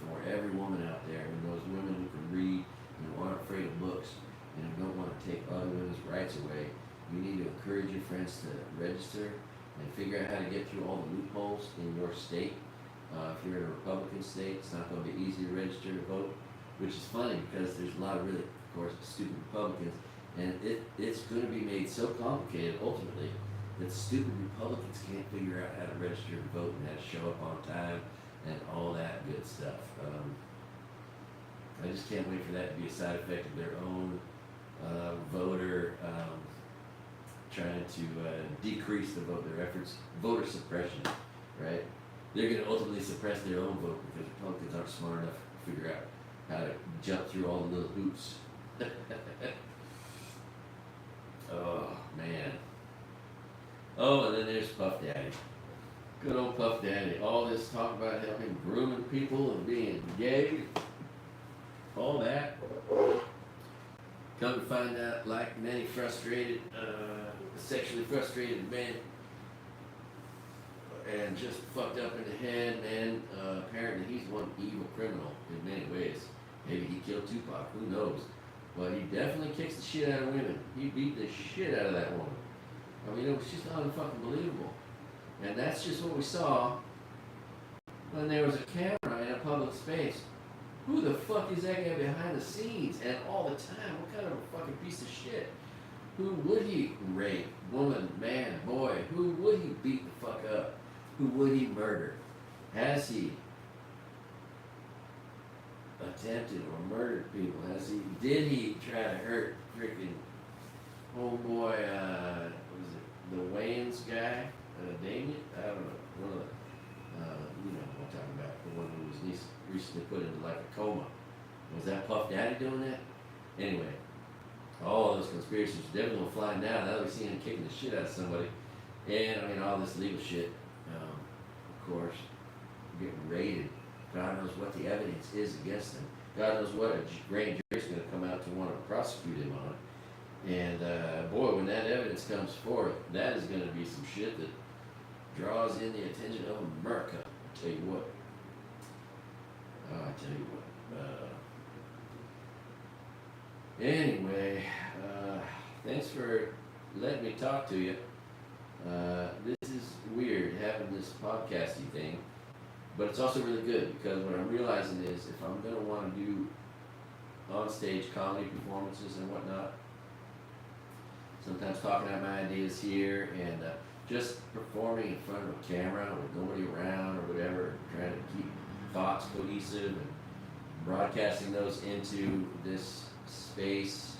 before. Every woman out there, and those women who can read and who aren't afraid of books and who don't want to take other women's rights away, you need to encourage your friends to register and figure out how to get through all the loopholes in your state. If you're in a Republican state, it's not going to be easy to register to vote, which is funny because there's a lot of really, of course, stupid Republicans, and it's going to be made so complicated ultimately that stupid Republicans can't figure out how to register to vote and how to show up on time and all that good stuff. I just can't wait for that to be a side effect of their own voter trying to decrease the vote, their efforts, voter suppression, right? They're going to ultimately suppress their own vote because Republicans aren't smart enough to figure out how to jump through all the little hoops. Oh, man. Oh, and then there's Puff Daddy. Good old Puff Daddy. All this talk about helping grooming people and being gay, all that. Come to find out, like many frustrated, sexually frustrated men, and just fucked up in the head, man. Apparently he's one evil criminal in many ways. Maybe he killed Tupac, who knows? But he definitely kicks the shit out of women. He beat the shit out of that woman. I mean, it was just unfucking believable. And that's just what we saw when there was a camera in a public space. Who the fuck is that guy behind the scenes and all the time? What kind of a fucking piece of shit? Who would he rape? Woman, man, boy? Who would he beat the fuck up? Who would he murder? Has he attempted or murdered people? Did he try to hurt freaking homeboy, what was it, the Wayans guy? Damien? I don't know. One of the, you know what I'm talking about. The one who was recently put into like a coma. Was that Puff Daddy doing that? Anyway, all those conspiracies are definitely gonna fly now that we see him kicking the shit out of somebody. And I mean, all this legal shit, of course, getting raided. God knows what the evidence is against him. God knows what a grand jury's gonna come out to want to prosecute him on. And boy, when that evidence comes forth, that is gonna be some shit that draws in the attention of America. I tell you what. Anyway, thanks for letting me talk to you. This is weird having this podcasty thing, but it's also really good because what I'm realizing is if I'm gonna want to do on-stage comedy performances and whatnot, sometimes talking out my ideas here and just performing in front of a camera with nobody around or whatever, trying to keep thoughts cohesive and broadcasting those into this space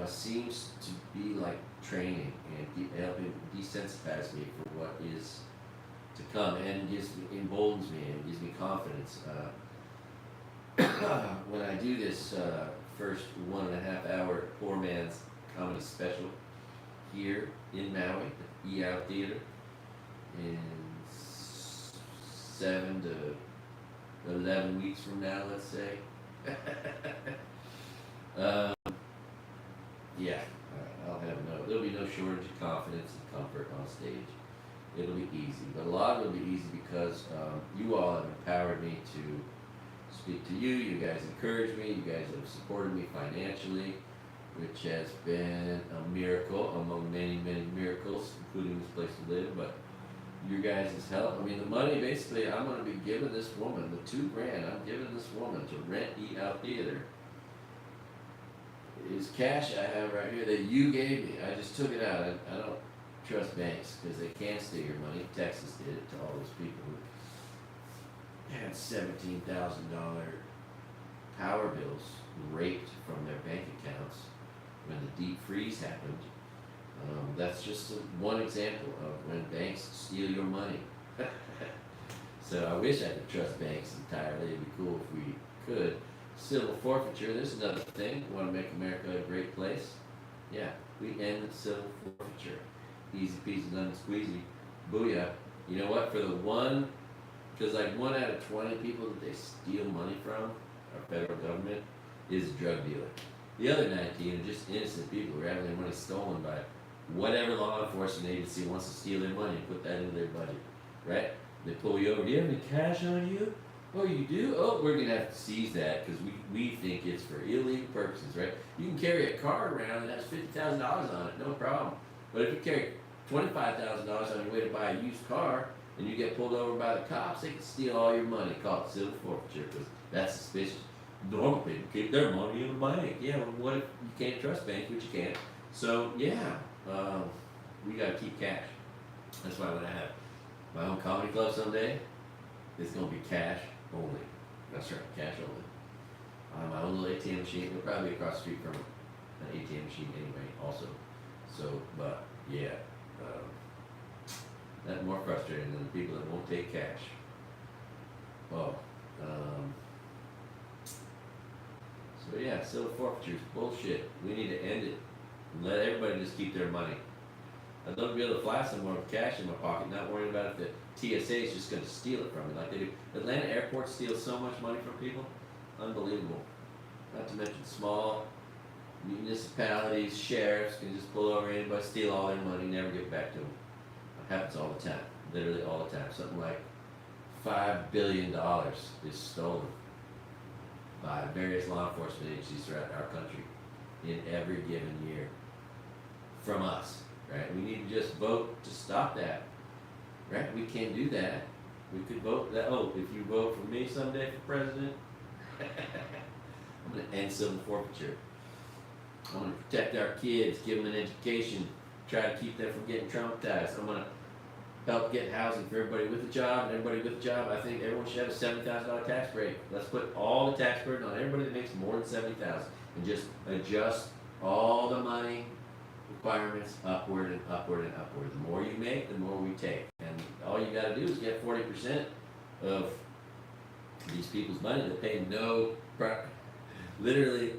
seems to be like training and helping desensitize me for what is to come and emboldens me and gives me confidence. When I do this first 1.5 hour poor man's comedy special here in Maui at the Out Theater in 7 to 11 weeks from now, let's say. Yeah, there'll be no shortage of confidence and comfort on stage. It'll be easy, but a lot of it'll be easy because you all have empowered me to speak to you. You guys encourage me. You guys have supported me financially, which has been a miracle among many, many miracles, including this place to live. But your guys' help, I mean, the money basically I'm going to be giving this woman, the $2,000 I'm giving this woman to rent Eat Out Theater is cash I have right here that you gave me. I just took it out. I don't trust banks because they can't steal your money. Texas did it to all those people who had $17,000 power bills raped from their bank accounts when the deep freeze happened. That's just one example of when banks steal your money. So I wish I could trust banks entirely. It'd be cool if we could. Civil forfeiture, there's another thing. Want to make America a great place? Yeah, we end civil forfeiture. Easy peasy, lemon squeezy. Booyah. You know what? For the one, because like 1 out of 20 people that they steal money from, our federal government, is a drug dealer. The other 19 are just innocent people who are having their money stolen by whatever law enforcement agency wants to steal their money and put that into their budget, right? They pull you over. Do you have any cash on you? Oh, you do? Oh, we're going to have to seize that because we think it's for illegal purposes, right? You can carry a card around that has $50,000 on it, no problem. But if you carry $25,000 on your way to buy a used car and you get pulled over by the cops, they can steal all your money, called civil forfeiture, because that's suspicious. Normal people keep their money in the bank. Yeah, well, what if you can't trust banks, which you can't? So, yeah, we got to keep cash. That's why when I have my own comedy club someday, it's going to be cash only. That's right, cash only. I have my own little ATM machine. We'll probably be across the street from an ATM machine anyway, also. So, but, yeah. That's more frustrating than the people that won't take cash. Oh, so yeah, civil forfeiture is bullshit. We need to end it. Let everybody just keep their money. I'd love to be able to fly somewhere with cash in my pocket, not worrying about if the TSA is just going to steal it from me like they do. Atlanta airport steals so much money from people, unbelievable. Not to mention small municipalities, sheriffs can just pull over anybody, steal all their money, never get back to them. It happens all the time, literally all the time. Something like $5 billion is stolen by various law enforcement agencies throughout our country in every given year from us, right? We need to just vote to stop that, right? We can't do that. We could vote that, oh, if you vote for me someday for president, I'm going to end civil forfeiture. I'm going to protect our kids, give them an education, try to keep them from getting traumatized. I'm going to help get housing for everybody with a job, and everybody with a job, I think everyone should have a $70,000 tax break. Let's put all the tax burden on everybody that makes more than $70,000 and just adjust all the money requirements upward and upward and upward. The more you make, the more we take. And all you got to do is get 40% of these people's money that pay no, literally,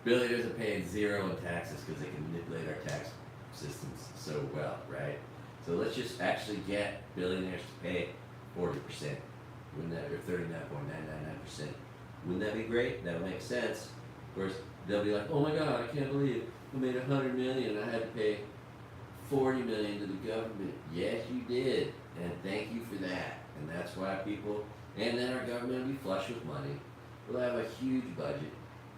billionaires are paying zero in taxes because they can manipulate our tax systems so well, right? So let's just actually get billionaires to pay 40%. Wouldn't that, or 39.999%? Wouldn't that be great? That would make sense. Of course, they'll be like, oh my God, I can't believe we made $100 million and I had to pay $40 million to the government. Yes, you did, and thank you for that. And that's why people, and then our government will be flush with money. We'll have a huge budget,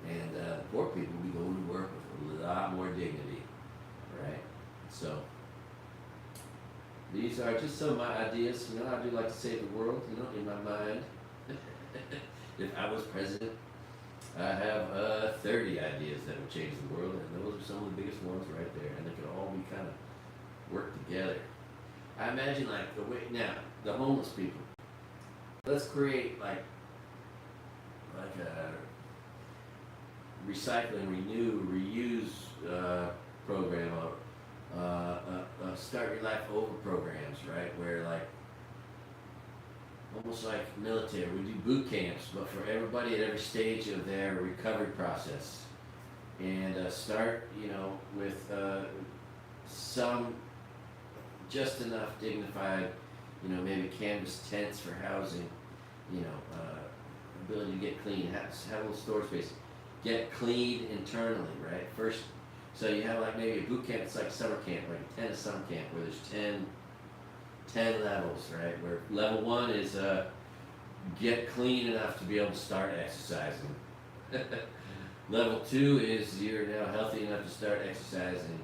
and poor people will be going to work with a lot more dignity, right? So these are just some of my ideas. You know, I do like to save the world, you know, in my mind. If I was president, I have 30 ideas that would change the world, and those are some of the biggest ones right there, and they could all be kind of work together. I imagine like the way, now, the homeless people. Let's create like a recycling, renew, reuse program, or start your life over programs, right? Where like, almost like military, we do boot camps, but for everybody at every stage of their recovery process. And start, you know, with some, just enough dignified, you know, maybe canvas tents for housing, you know, ability to get clean, have a little storage space, get cleaned internally, right? First, so you have like maybe a boot camp, it's like summer camp, like a tent of summer camp where there's 10 levels, right? Where level 1 is get clean enough to be able to start exercising. Level 2 is you're now healthy enough to start exercising,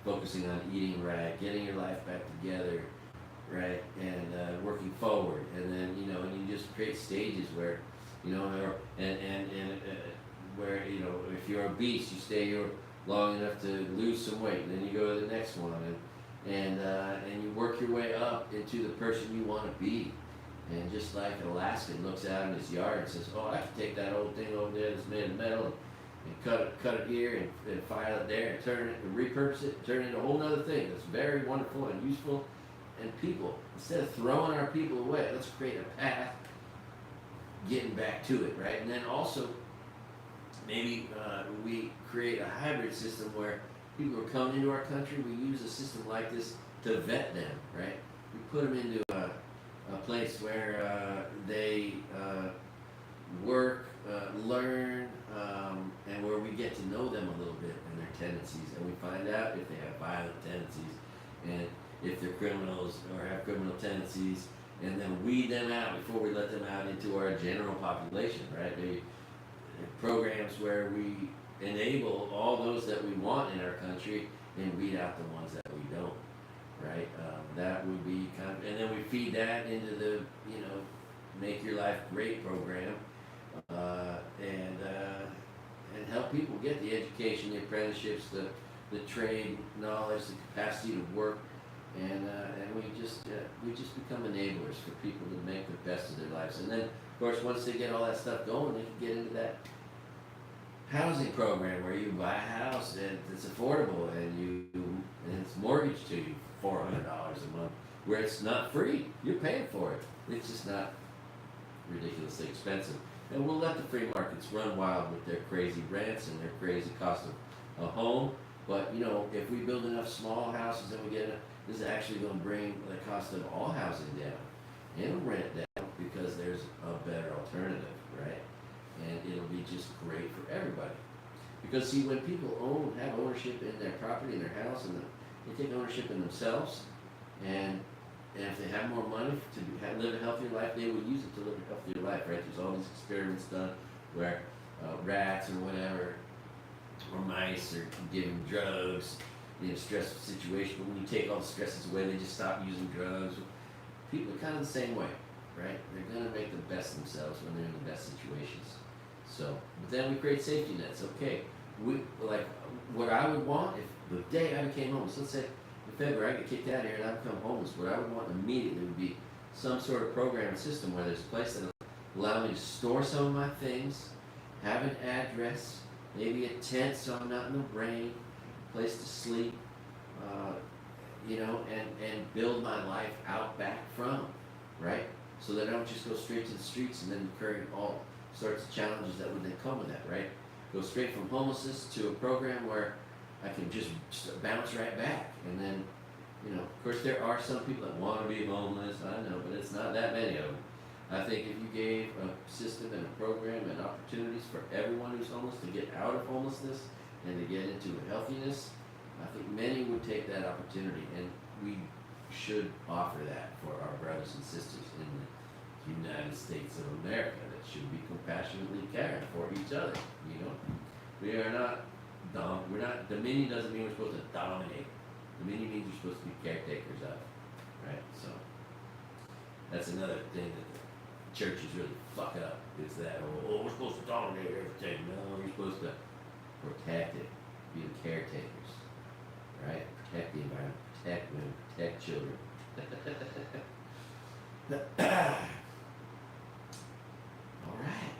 focusing on eating right, getting your life back together, right, and working forward. And then, you know, and you just create stages where, you know, where, you know, if you're obese, you stay here long enough to lose some weight, and then you go to the next one, and you work your way up into the person you want to be. And just like an Alaskan looks out in his yard and says, oh, I can take that old thing over there that's made of metal and cut it here and file it there and turn it and repurpose it, turn it into a whole other thing that's very wonderful and useful. And people, instead of throwing our people away, let's create a path getting back to it, right? And then also, maybe we create a hybrid system where people who are coming into our country, we use a system like this to vet them, right? We put them into a place where they work, learn, and where we get to know them a little bit and their tendencies, and we find out if they have violent tendencies and if they're criminals or have criminal tendencies, and then weed them out before we let them out into our general population, right? Programs where we enable all those that we want in our country and weed out the ones that we don't, right? That would be kind of, and then we feed that into the, you know, Make Your Life Great program, and help people get the education, the apprenticeships, the trade knowledge, the capacity to work, and we just become enablers for people to make the best of their lives. And then, of course, once they get all that stuff going, they can get into that housing program where you buy a house and it's affordable and it's mortgaged to you for $400 a month, where it's not free. You're paying for it. It's just not ridiculously expensive. And we'll let the free markets run wild with their crazy rents and their crazy cost of a home. But, you know, if we build enough small houses and we get this is actually going to bring the cost of all housing down and rent down because there's a better alternative, right? And it'll be just great for everybody. Because see, when people have ownership in their property, in their house, and they take ownership in themselves, and if they have more money to live a healthier life, they will use it to live a healthier life, right? There's all these experiments done where rats or whatever, or mice are given drugs in a stressful situation, but when you take all the stresses away, they just stop using drugs. People are kind of the same way, right? They're going to make the best of themselves when they're in the best situations. So, but then we create safety nets. Okay, like what I would want if the day I became homeless, let's say in February I get kicked out of here and I become homeless, what I would want immediately would be some sort of program and system where there's a place that allow me to store some of my things, have an address, maybe a tent so I'm not in the rain, place to sleep, and build my life out back from, right? So that I don't just go straight to the streets and then incurring all sorts of challenges that would then come with that, right? Go straight from homelessness to a program where I can just bounce right back. And then, of course there are some people that want to be homeless, I know, but it's not that many of them. I think if you gave a system and a program and opportunities for everyone who's homeless to get out of homelessness and to get into healthiness, I think many would take that opportunity, and we should offer that for our brothers and sisters in the United States of America that should be compassionately caring for each other. We are not dominion doesn't mean we're supposed to dominate. Dominion means you're supposed to be caretakers of, right? So that's another thing that the churches really fuck up, is that we're supposed to dominate everything. No, you're supposed to protect it, be the caretakers, right? Protect the environment, protect women, protect children. Alright.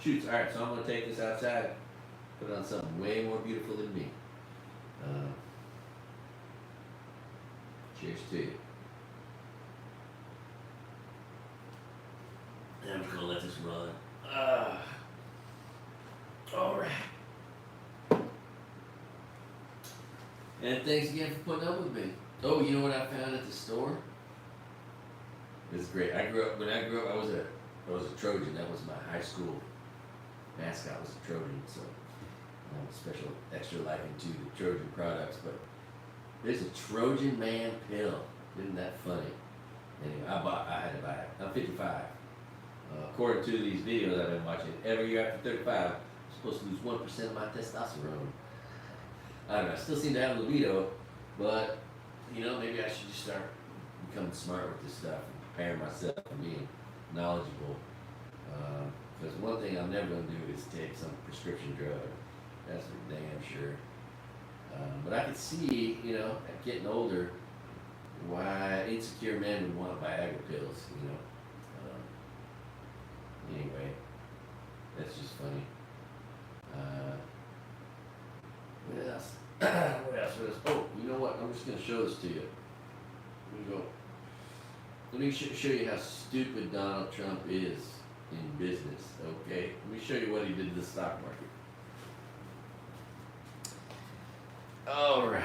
Shoots, alright, so I'm gonna take this outside, put it on something way more beautiful than me. Cheers to you. And I'm just gonna let this run. Alright. And thanks again for putting up with me. Oh, you know what I found at the store? This is great. When I grew up, I was a Trojan. That was my high school mascot, was a Trojan. So special extra liking to the Trojan products. But there's a Trojan Man pill. Isn't that funny? Anyway, I had to buy it. I'm 55. According to these videos I've been watching, every year after 35, I'm supposed to lose 1% of my testosterone. I don't know, I still seem to have libido, but, maybe I should just start becoming smart with this stuff and prepare myself and being knowledgeable. Because one thing I'm never going to do is take some prescription drug. That's for damn sure. But I could see, at getting older, why insecure men would want Viagra pills, Anyway, that's just funny. What else? What else? Oh, you know what? I'm just going to show this to you. Let me show you how stupid Donald Trump is in business, okay? Let me show you what he did to the stock market. Alright.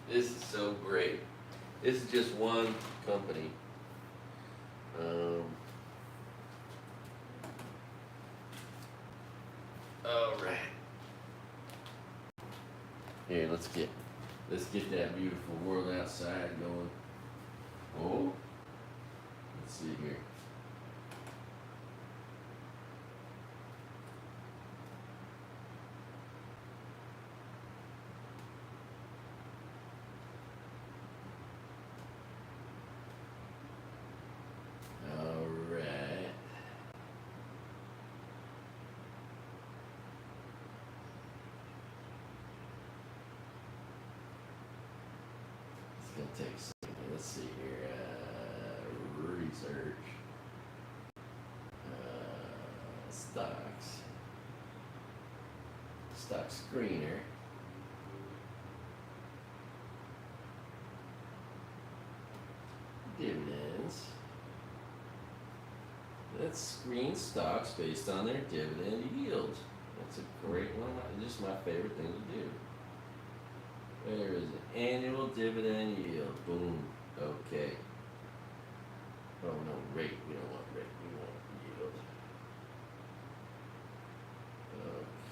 This is so great. This is just one company. Alright. Here, let's get that beautiful world outside going. Oh, let's see here. Alright. It's gonna take a second. Let's see here. Research. Stocks. Stock screener. Dividends. Let's screen stocks based on their dividend yield. That's a great one. Just my favorite thing to do. Where is it? Annual dividend yield. Boom. Okay. Oh no, rate. We don't want rate. We want yield.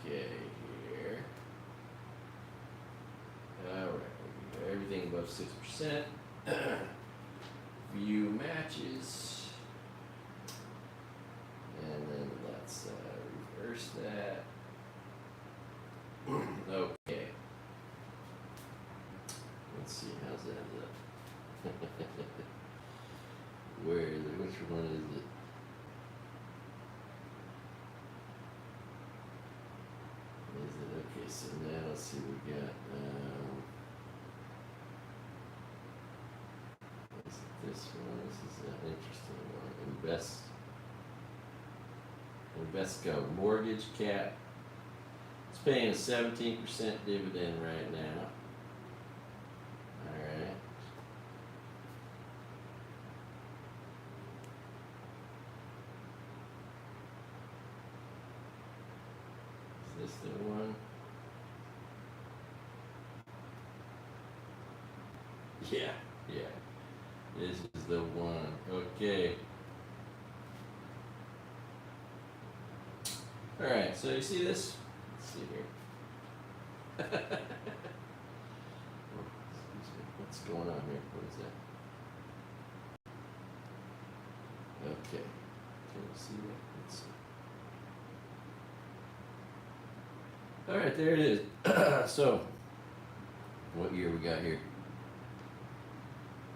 Okay, here. Alright, everything above 6%. View matches. And then let's reverse that. Okay. Let's see, how's that look? Where is it? Which one is it? Is it okay? So now let's see what we got. Is it this one? This is an interesting one. Invesco mortgage cap. It's paying a 17% dividend right now. Alright. Is this the one? Yeah, yeah. This is the one. Okay. Alright, so you see this? Let's see here. What's going on here? What is that? Okay. Can you see that? Let's see. Alright, there it is. So, what year we got here?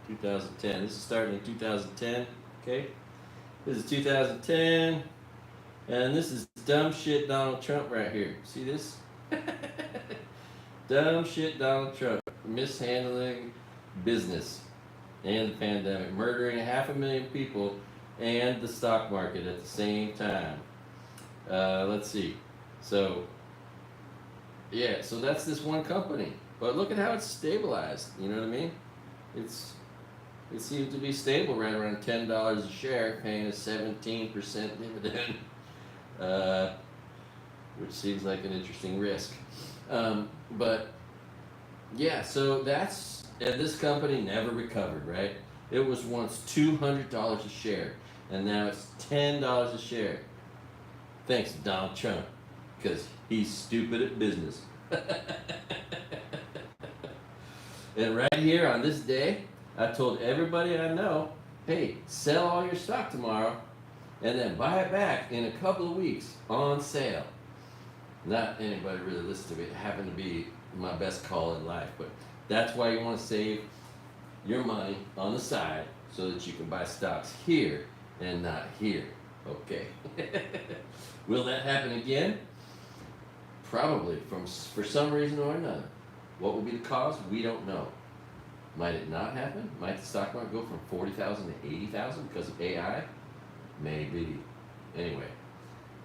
2010. This is starting in 2010. Okay? This is 2010. And this is dumb shit Donald Trump right here. See this? Dumb shit Donald Trump. Mishandling business and the pandemic. Murdering 500,000 people and the stock market at the same time. Let's see. So, yeah, so that's this one company. But look at how it's stabilized. You know what I mean? It seems to be stable right around $10 a share, paying a 17% dividend. Which seems like an interesting risk. But yeah, so and this company never recovered, right? It was once $200 a share, and now it's $10 a share. Thanks to Donald Trump, because he's stupid at business. And right here on this day, I told everybody I know, hey, sell all your stock tomorrow, and then buy it back in a couple of weeks on sale. Not anybody really listened to me. It happened to be my best call in life, but that's why you want to save your money on the side so that you can buy stocks here and not here. Okay. Will that happen again? Probably, for some reason or another. What will be the cause? We don't know. Might it not happen? Might the stock market go from 40,000 to 80,000 because of AI? Maybe. Anyway,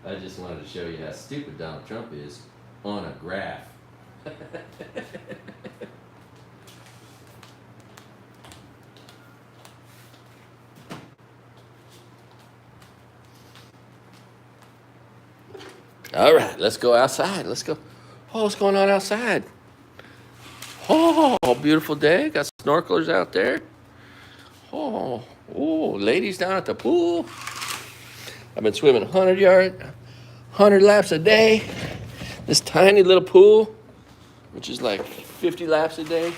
I just wanted to show you how stupid Donald Trump is on a graph. All right, let's go outside. Let's go. Oh, what's going on outside? Oh, beautiful day. Got snorkelers out there. Oh, ladies down at the pool. I've been swimming 100 laps a day. This tiny little pool, which is like 50 laps a day.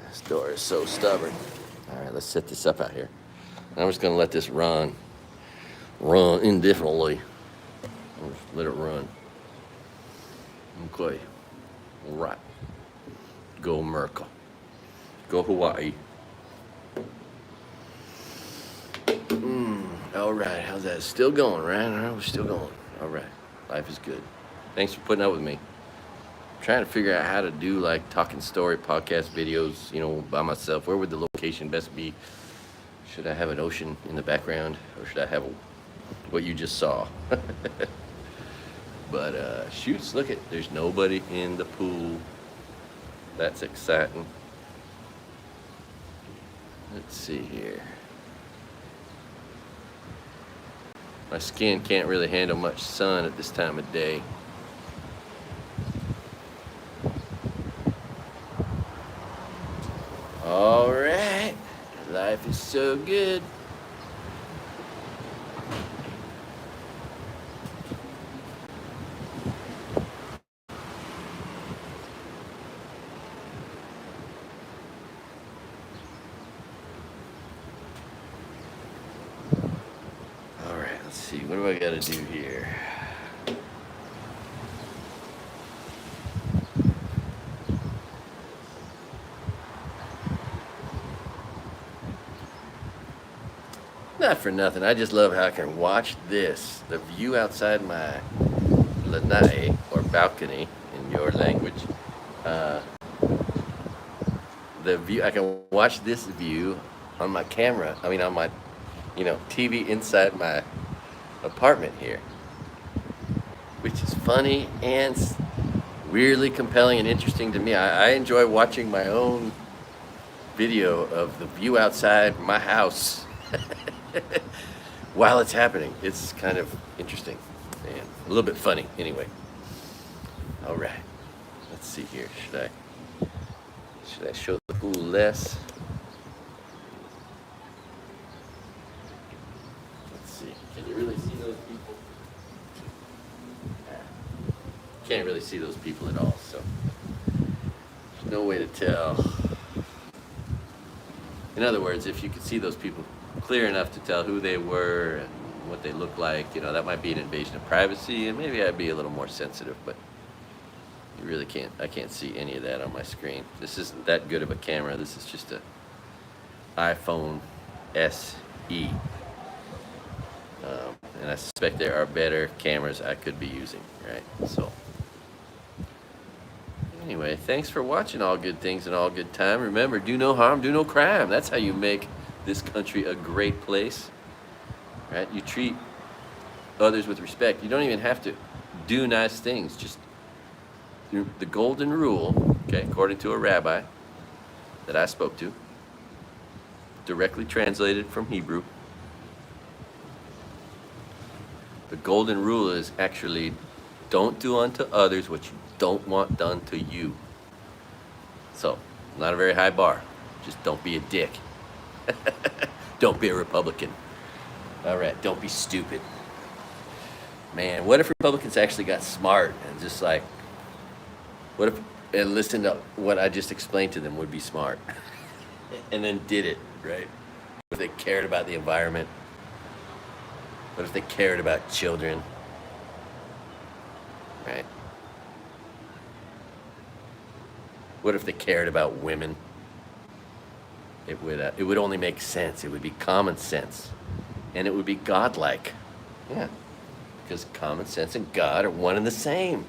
This door is so stubborn. All right, let's set this up out here. I'm just gonna let this run indefinitely. I'll just let it run. Okay. All right. Go America. Go Hawaii. All right. How's that? Still going, right? All right, we're still going. All right. Life is good. Thanks for putting up with me. I'm trying to figure out how to do like talking story podcast videos, by myself. Where would the location best be? Should I have an ocean in the background, or should I have what you just saw? But shoots, look at, there's nobody in the pool. That's exciting. Let's see here. My skin can't really handle much sun at this time of day. All right, life is so good. All right, let's see. What do I got to do here? Not for nothing. I just love how I can watch this. The view outside my lanai, or balcony in your language. The view, I can watch this view on my camera. I mean, on my, TV inside my apartment here. Which is funny and weirdly compelling and interesting to me. I enjoy watching my own video of the view outside my house while it's happening. It's kind of interesting and a little bit funny anyway. All right, let's see here. Should I show the pool less? Let's see. Can you really see those people? Can't really see those people at all, so there's no way to tell. In other words, if you could see those people clear enough to tell who they were and what they look like, that might be an invasion of privacy, and maybe I'd be a little more sensitive, but you really can't. I can't see any of that on my screen. This isn't that good of a camera. This is just a iPhone SE. And I suspect there are better cameras I could be using, right? So, anyway, thanks for watching All Good Things and All Good Time. Remember, do no harm, do no crime. That's how you make this country a great place, right? You treat others with respect. You don't even have to do nice things. Just the golden rule, okay, according to a rabbi that I spoke to, directly translated from Hebrew. The golden rule is actually don't do unto others what you don't want done to you. So, not a very high bar. Just don't be a dick. Don't be a Republican. All right, don't be stupid. Man, what if Republicans actually got smart and just like, what if, and listen to what I just explained to them would be smart, and then did it, right? What if they cared about the environment? What if they cared about children? Right? What if they cared about women? It would only make sense. It would be common sense, and it would be godlike. Yeah, because common sense and God are one and the same.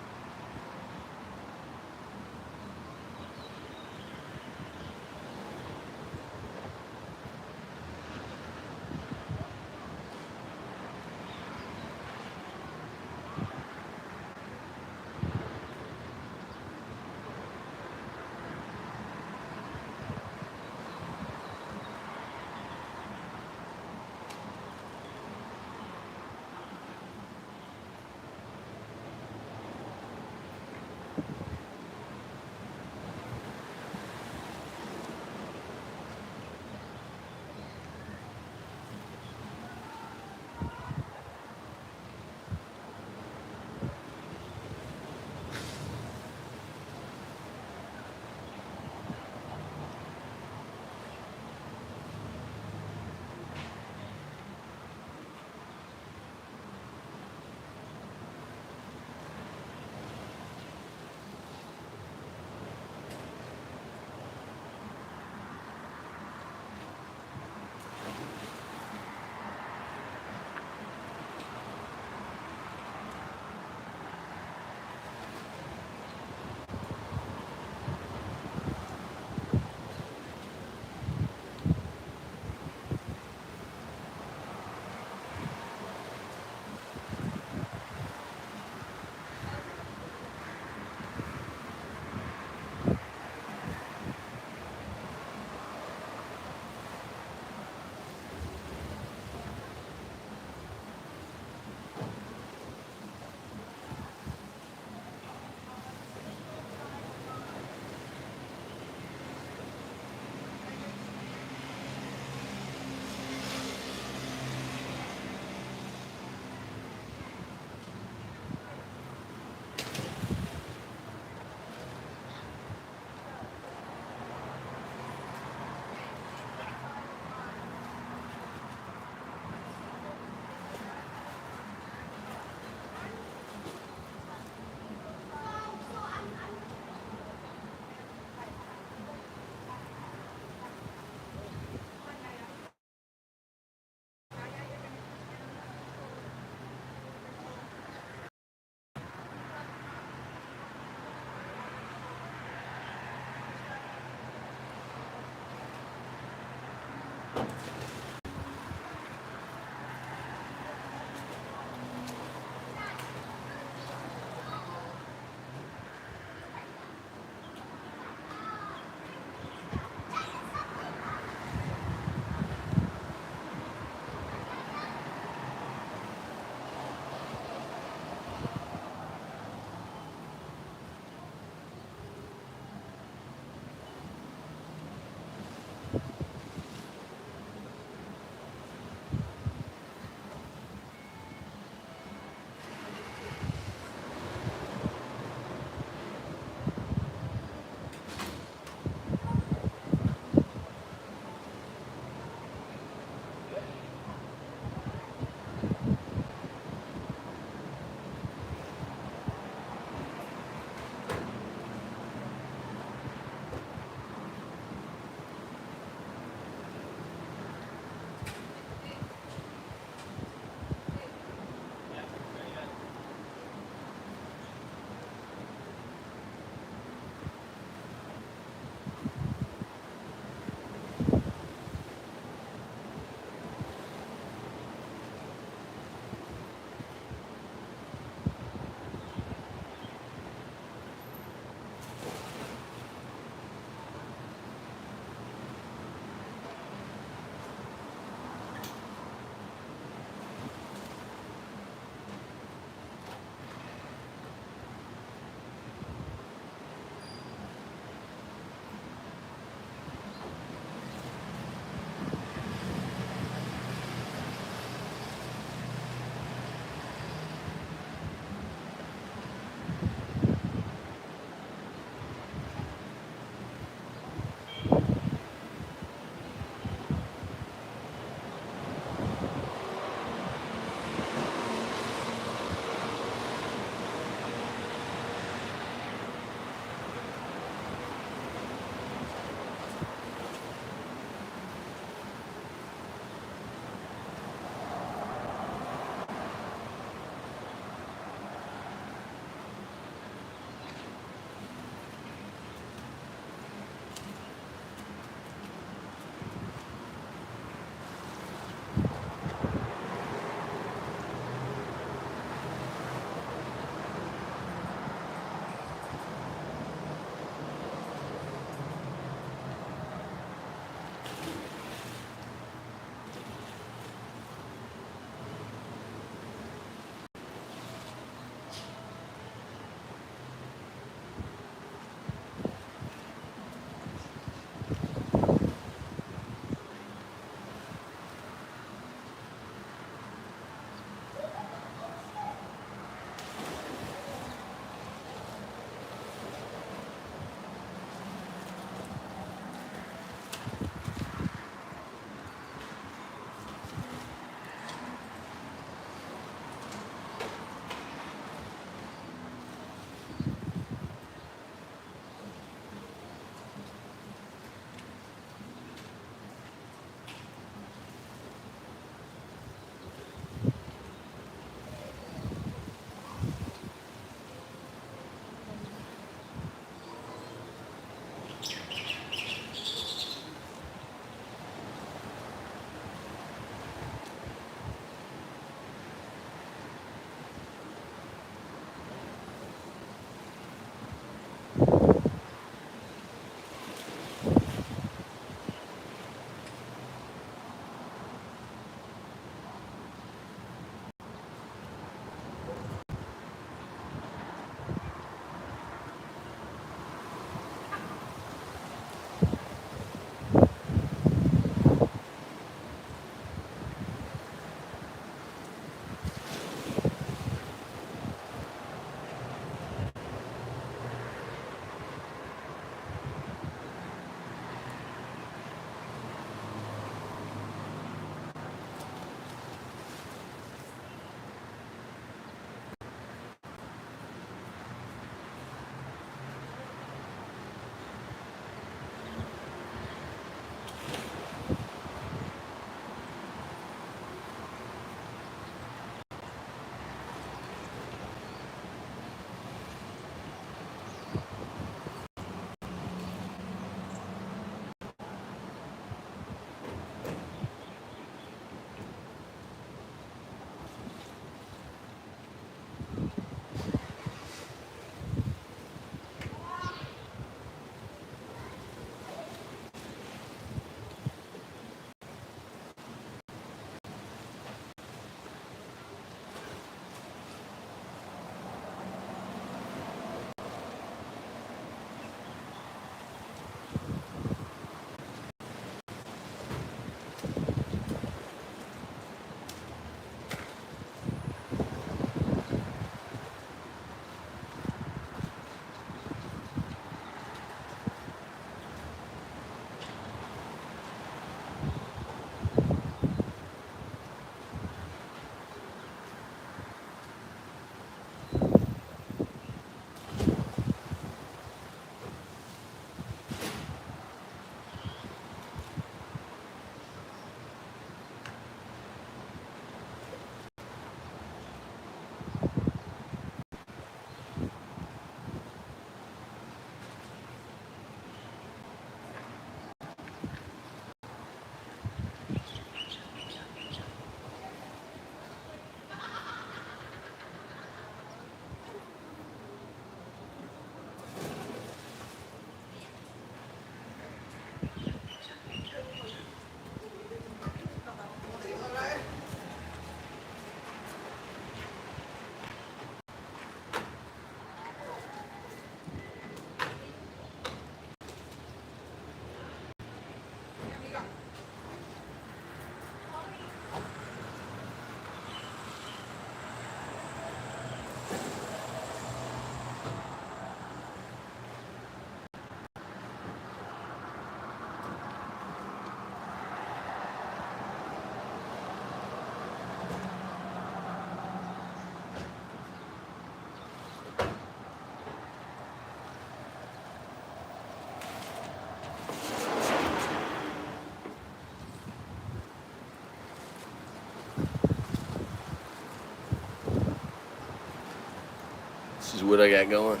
This is what I got going.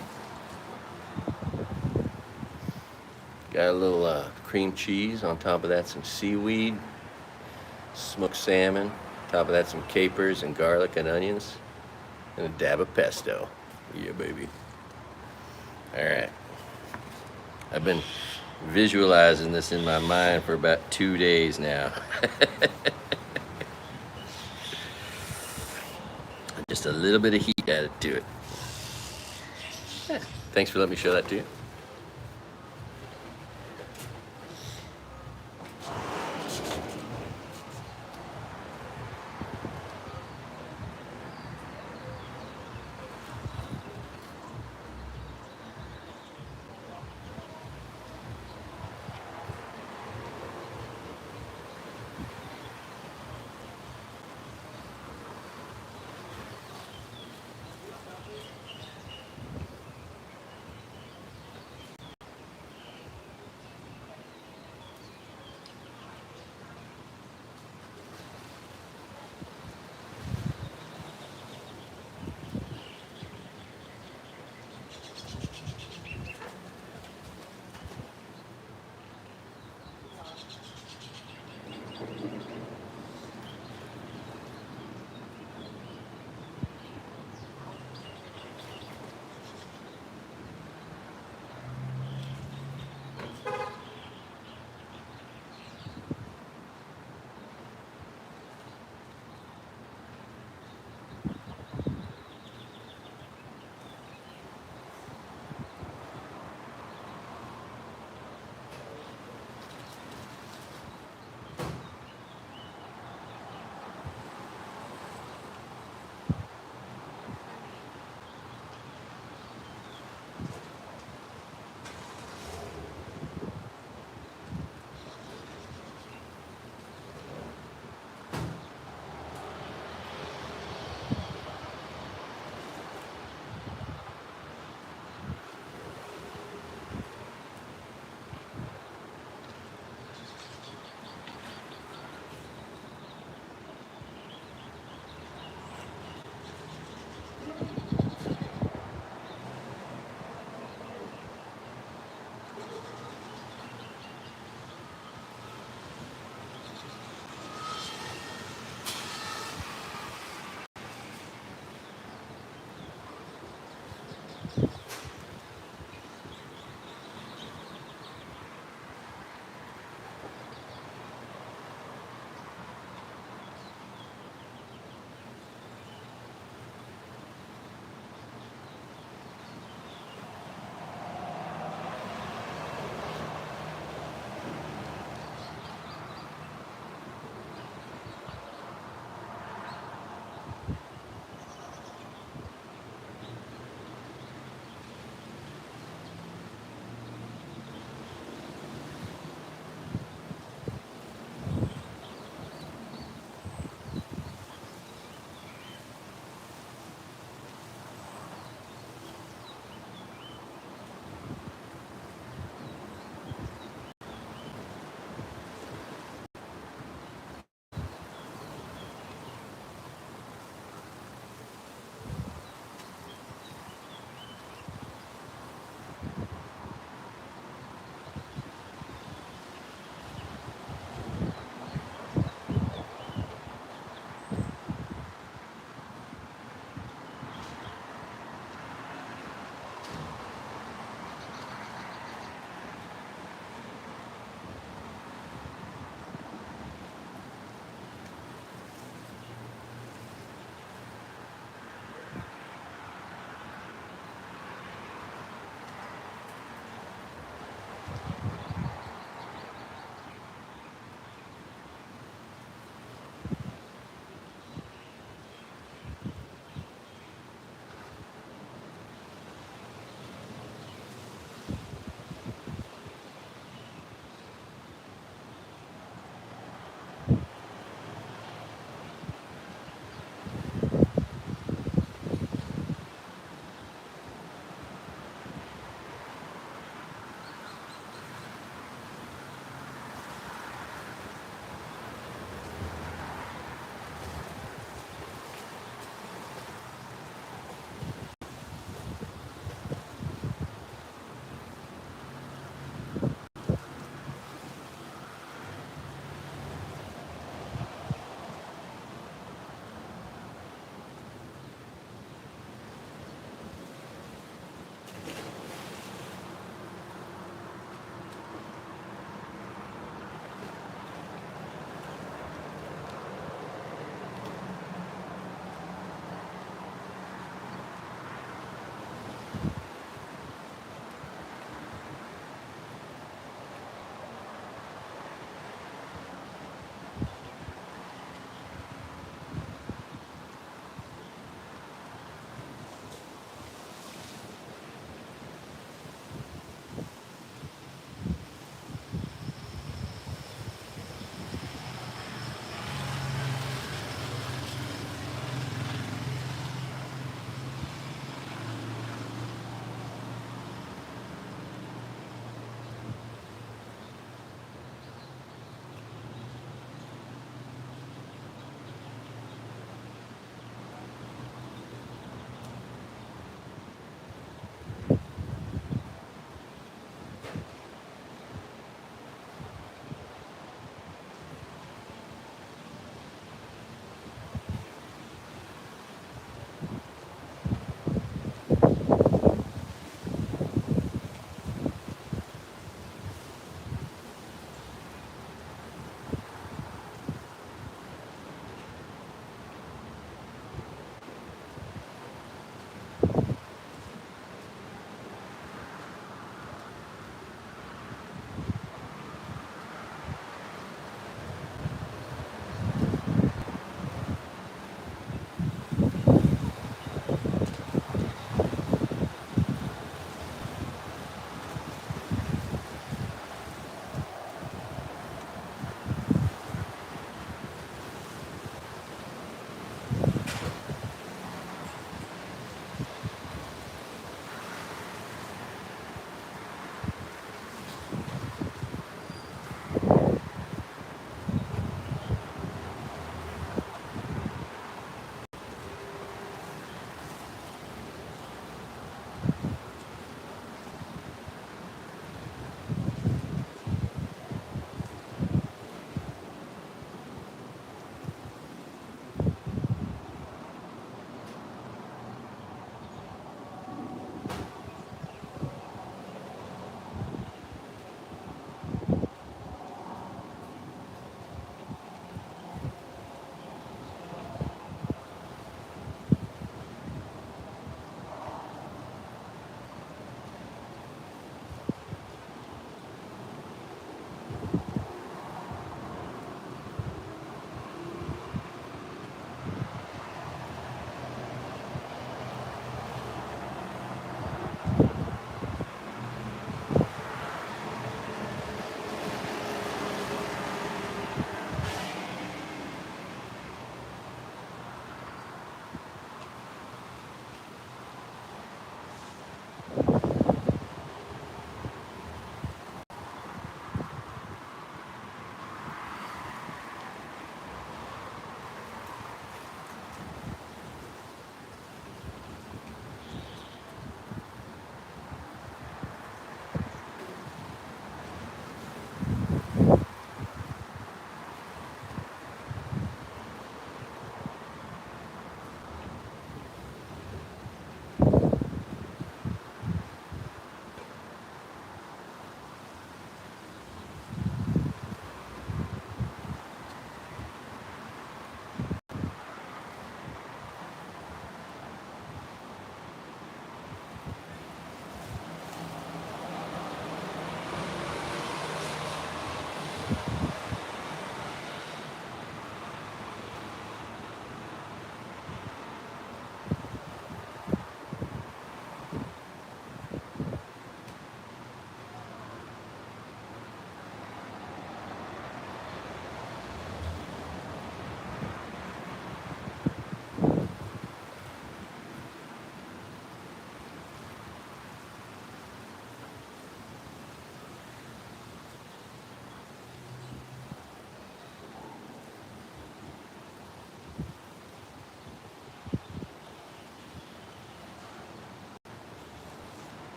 Got a little cream cheese. On top of that, some seaweed, smoked salmon. Top of that, some capers and garlic and onions, and a dab of pesto. Yeah, baby. All right. I've been visualizing this in my mind for about 2 days now. Just a little bit of heat added to it. Thanks for letting me show that to you.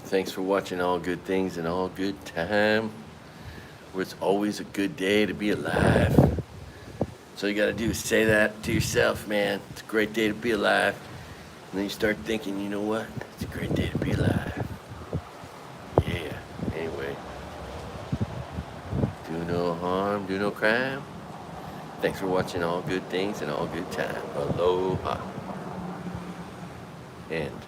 Thanks for watching All Good Things and All Good Time, where it's always a good day to be alive. So you gotta do is say that to yourself, man. It's a great day to be alive. And then you start thinking, you know what? It's a great day to be alive. Yeah. Anyway. Do no harm, do no crime. Thanks for watching All Good Things and All Good Time. Aloha. End.